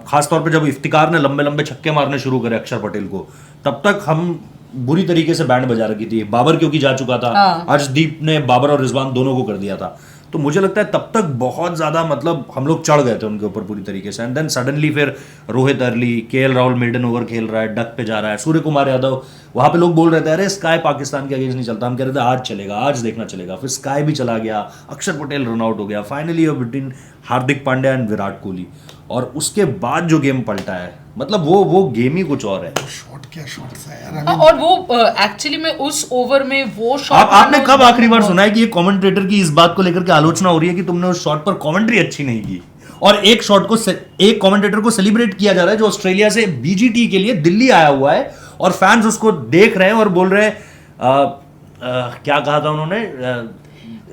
खासतौर पे जब इफ्तिकार ने लंबे लंबे छक्के मारने शुरू करे अक्षर पटेल को, तब तक हम बुरी तरीके से बैंड बजा रखी थी। बाबर क्योंकि जा चुका था, अर्शदीप ने बाबर और रिजवान दोनों को कर दिया था, तो मुझे लगता है तब तक बहुत ज्यादा मतलब हम लोग चढ़ गए थे उनके ऊपर पूरी तरीके से। एंड देन सडनली फिर Rohit early, KL Rahul mid-on over खेल रहा है, डक पे जा रहा है, सूर्य कुमार यादव, वहां पे लोग बोल रहे थे अरे स्काई पाकिस्तान के अगेंस्ट नहीं चलता, हम कह रहे थे आज चलेगा, आज देखना चलेगा। फिर स्काई भी चला गया, अक्षर पटेल रन आउट हो गया, finally between Hardik Pandya and Virat Kohli. और उसके बाद जो गेम पलटा है, मतलब वो गेम ही कुछ और है। शॉट क्या शॉट था यार। हाँ, और वो एक्चुअली में उस ओवर में वो शॉट आपने कब आखिरी बार सुना है कि ये कमेंटेटर की इस बात को लेकर के आलोचना हो रही है कि तुमने उस शॉट पर कमेंट्री अच्छी नहीं की? और एक शॉट को एक कमेंटेटर को सेलिब्रेट किया जा रहा है जो ऑस्ट्रेलिया से बीजीटी के लिए दिल्ली आया हुआ है, और फैंस उसको देख रहे हैं और बोल रहे हैं क्या कहा था उन्होंने,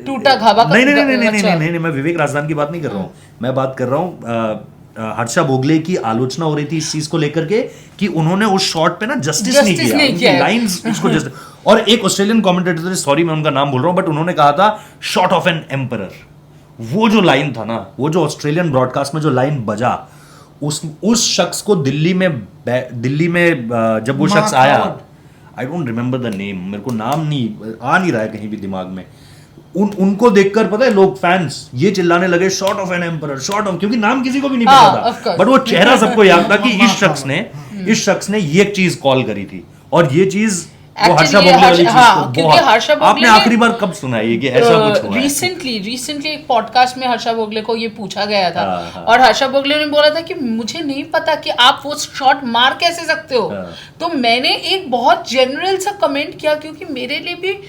टूटा घावा का नहीं, मैं विवेक राजदान की बात नहीं कर रहा हूँ, मैं बात कर रहा हूँ हर्षा भोगले की आलोचना हो रही थी इस चीज को लेकर के कि उन्होंने उस शॉट पे ना जस्टिस नहीं किया लाइंस उसको जस्ट। और एक ऑस्ट्रेलियन कमेंटेटर, सॉरी मैं उनका नाम बोल रहा हूं, बट उन्होंने कहा था शॉट ऑफ एन एम्परर। वो जो लाइन था ना, वो जो ऑस्ट्रेलियन ब्रॉडकास्ट में जो लाइन बजा, उस शख्स को दिल्ली में जब वो शख्स आया, I don't remember the name, मेरे को नाम नहीं आ नहीं रहा है कहीं भी दिमाग में, उनको देखकर पता है लोग फैंस ये चिल्लाने लगे shot of an emperor, shot of, क्योंकि नाम किसी को भी नहीं पता था, बट वो चेहरा सबको याद था कि इस शख्स ने ये चीज कॉल करी थी। और ये चीज वो हर्षा भोगले वाली चीज को बहुत, आपने आखिरी बार कब सुना है कि ऐसा कुछ हुआ है? रिसेंटली एक पॉडकास्ट में हर्षा भोगले को ये पूछा गया था, और हर्षा भोगले ने बोला था कि मुझे नहीं पता कि आप वो शॉट मार कैसे सकते हो। तो मैंने एक बहुत जनरल सा कमेंट किया, क्योंकि मेरे लिए भी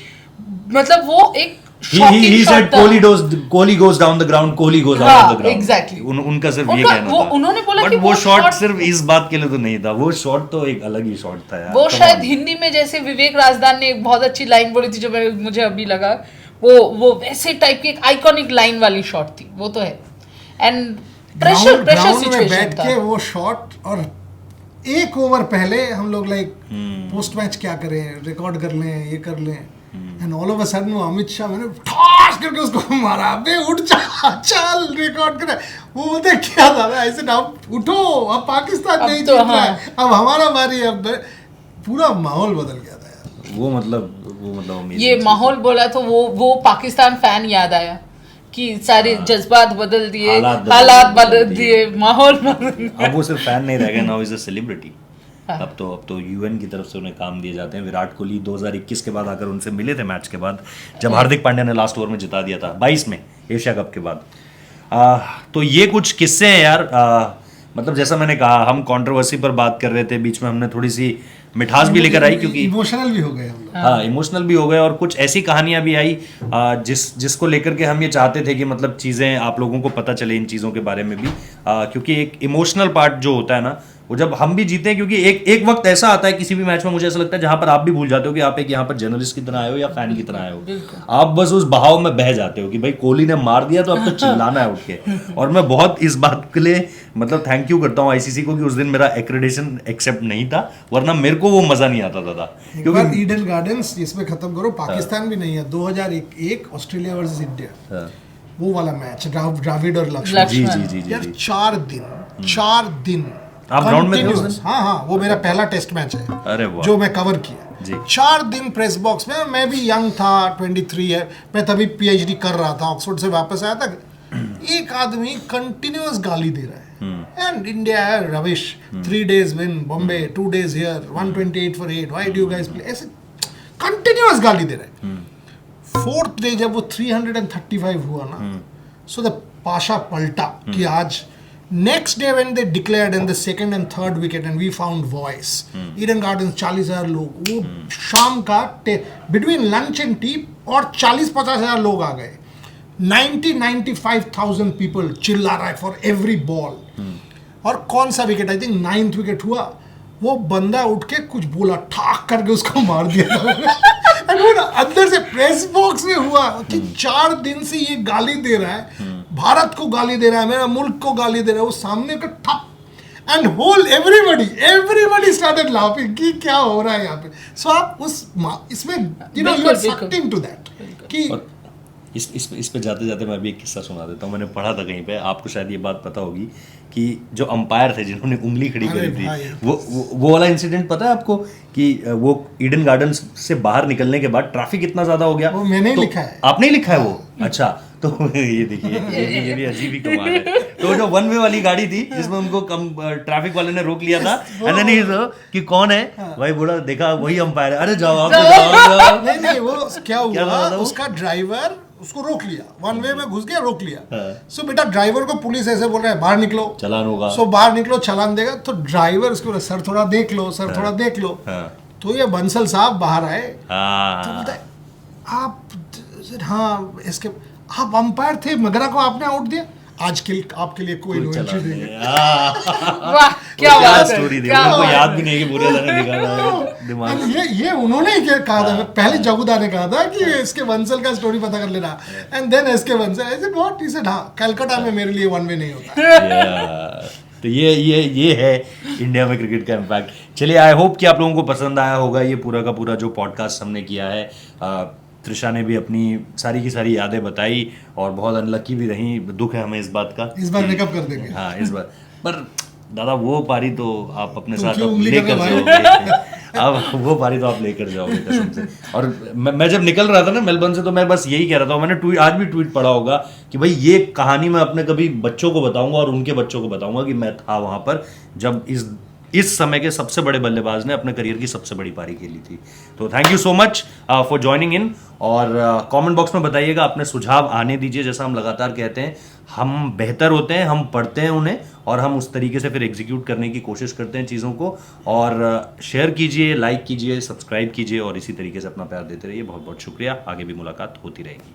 मतलब वो एक He said Kohli goes down the ground, Kohli goes out of the ground. Exactly. उनका सिर्फ ये कहना था। उन्होंने बोला कि वो शॉट सिर्फ इस बात के लिए तो नहीं था, वो शॉट तो एक अलग ही शॉट था यार। वो शायद हिंदी में जैसे विवेक राजदान ने एक बहुत अच्छी लाइन बोली थी जो मुझे अभी लगा, वो वैसे टाइप की एक आइकॉनिक लाइन वाली शॉट थी, वो तो है। एंड प्रेशर सिचुएशन बैठ के वो शॉट, और एक ओवर पहले हम लोग लाइक पोस्ट मैच क्या करें, रिकॉर्ड कर लें, ये कर लें, and all of a sudden वो अमित शाह मैंने ठास करके उसको मारा, बे उठ जा, चल रिकॉर्ड करे। वो बोलते क्या था, ऐसे ना उठो, अब पाकिस्तान नहीं जीत रहा है, अब हमारा बारी है। अब पूरा माहौल बदल गया था यार। वो मतलब ये माहौल बोला तो वो पाकिस्तान फैन याद आया कि सारे जज्बात बदल दिए, हालात बदल दिए, माहौल बदल। अब वो सिर्फ फैन नहीं रह गया, नाउ इज अ सेलिब्रिटी। अब तो यूएन की तरफ से उन्हें काम दिए जाते हैं। विराट कोहली 2021 के बाद आकर उनसे मिले थे मैच के बाद, जब हार्दिक पांड्या ने लास्ट ओवर में जिता दिया था 22 में एशिया कप के बाद। तो ये कुछ किस्से हैं यार। मतलब जैसा मैंने कहा, हम कंट्रोवर्सी पर बात कर रहे थे, बीच में हमने थोड़ी सी मिठास भी लेकर आई, क्योंकि इमोशनल भी हो गए हम लोग। हाँ, इमोशनल भी हो गए, और कुछ ऐसी कहानियां भी आई जिसको लेकर के हम ये चाहते थे कि मतलब चीज़ें आप लोगों को पता चले इन चीज़ों के बारे में भी, क्योंकि एक इमोशनल पार्ट जो होता है ना, वो जब हम भी जीते हैं, क्योंकि एक वक्त ऐसा आता है किसी भी मैच में, मुझे ऐसा लगता है जहां पर आप भी भूल जाते हो कि आप एक यहाँ पर जर्नलिस्ट की तरह आए हो या फैन की तरह आए हो, आप बस उस बहाव में बह जाते हो कि भाई कोहली ने मार दिया तो अब तो चिल्लाना है उठ के। और मैं बहुत इस बात के लिए मतलब थैंक यू करता हूँ आईसीसी को कि उस दिन मेरा एक्रेडिटेशन एक्सेप्ट नहीं था, वरना मेरे को वो मजा नहीं आता था। क्योंकि ईडन गार्डन्स इसमें खत्म करो, पाकिस्तान भी नहीं है, 2001 ऑस्ट्रेलिया वर्सेस इंडिया, वो वाला मैच द्रविड़ और लक्ष्मण जी यार, 4 दिन आप ग्राउंड में थे? हाँ, वो मेरा पहला टेस्ट मैच है। अरे वाह। जो मैं कवर किया 4 दिन प्रेस बॉक्स में। मैं भी यंग था, 23 है, मैं तभी पीएचडी कर रहा था, ऑक्सफोर्ड से वापस आया था। एक आदमी कंटिन्यूअस गाली दे रहा है, एंड इंडिया है रविश, 3 days win, Bombay 2 days here, 128 for 8, why do you guys play, ऐसे कंटिन्यूअस गाली दे रहे हैं। 4th डे जब वो 335 हुआ ना, सो द पाशा पलटा कि आज next day when they declared in the second and third wicket and we found voice Eden Gardens 40,000 लोग, वो शाम का बिटवीन लंच एंड टी और 40-50,000 लोग आ गए. 95,000 पीपल चिल्ला रहा है फॉर एवरी बॉल. और कौन सा wicket, I think 9th wicket हुआ, वो बंदा उठ के कुछ बोला, ठाक करके उसको मार दिया था. एंड वो अंदर से प्रेस बॉक्स में हुआ कि 4 दिन से ये गाली दे रहा है, भारत को गाली दे रहा है, मेरा मुल्क को गाली दे रहा है, वो सामने का ठप. And whole everybody started laughing कि क्या हो रहा है यहाँ पे. सो आप उस इसमें you know you are sucked into that कि इस पे जाते जाते मैं भी एक किस्सा सुना देता हूँ. मैंने पढ़ा था कहीं पे, आपको शायद ये बात पता होगी, कि जो अंपायर थे जिन्होंने उंगली खड़ी करी थी, वो वाला इंसिडेंट पता है आपको, कि वो ईडन गार्डन्स से बाहर निकलने के बाद ट्रैफिक इतना ज्यादा हो गया. वो मैंने ही लिखा है. आपने ही लिखा है वो? अच्छा, तो ये देखिए, ये भी अजीब ही कमाल है. तो जो वन वे वाली गाड़ी थी जिसमें उनको कम ट्रैफिक वाले ने रोक लिया था, एंड देन कि कौन है भाई, बूढ़ा देखा वही अंपायर है, अरे जाओ आप जाओ. नहीं वो क्या हुआ, उसका ड्राइवर उसको रोक लिया, वन वे में घुस गया, रोक लिया. सो बेटा ड्राइवर को पुलिस ऐसे बोल रहा है बाहर निकलो, चालान होगा. सो बाहर निकलो, चालान देगा. तो ड्राइवर उसको सर थोड़ा देख लो, सर थोड़ा देख लो. तो ये बंसल साहब बाहर आए, तो बोलता है आप, हाँ इसके आप अंपायर थे, मगरा को आपने आउट दिया, आज के आपके लिए कोई नो एंट्री देंगे. वाह क्या बात है, स्टोरी देखो, उनको याद भी नहीं कि बुरे ने लिखा था दिमाग. ये उन्होंने ही कहा था, पहले जगुदा ने कहा था कि इसके बंसल का स्टोरी पता कर लेना. एंड देन इसके Bansal I said what, he said हाँ कलकत्ता में मेरे लिए वन वे नहीं होता. तो ये है इंडिया में क्रिकेट का इम्पैक्ट. चलिए, आई होप कि आप लोगों को पसंद आया होगा ये पूरा का पूरा जो पॉडकास्ट हमने किया है. त्रिशा ने भी अपनी सारी की सारी यादें बताई और बहुत अनलकी भी रही. दुख है हमें इस बात का. इस बार मेकअप कर देंगे. हाँ इस बार, पर दादा वो पारी तो आप अपने साथ क्यों अब उंगली लेकर करना जाओगे. अब वो पारी तो आप लेकर जाओगे कसम से. और मैं जब निकल रहा था ना मेलबर्न से, तो मैं बस यही कह रहा था, मैंने आज भी ट्वीट पढ़ा होगा कि भाई ये कहानी मैं अपने कभी बच्चों को बताऊंगा और उनके बच्चों को बताऊंगा कि मैं था वहां पर जब इस समय के सबसे बड़े बल्लेबाज ने अपने करियर की सबसे बड़ी पारी खेली थी. तो thank you so much for joining in. और कमेंट बॉक्स में बताइएगा, अपने सुझाव आने दीजिए. जैसा हम लगातार कहते हैं, हम बेहतर होते हैं, हम पढ़ते हैं उन्हें और हम उस तरीके से फिर एग्जीक्यूट करने की कोशिश करते हैं चीज़ों को. और शेयर कीजिए, लाइक कीजिए, सब्सक्राइब कीजिए और इसी तरीके से अपना प्यार देते रहिए. बहुत बहुत शुक्रिया. आगे भी मुलाकात होती रहेगी.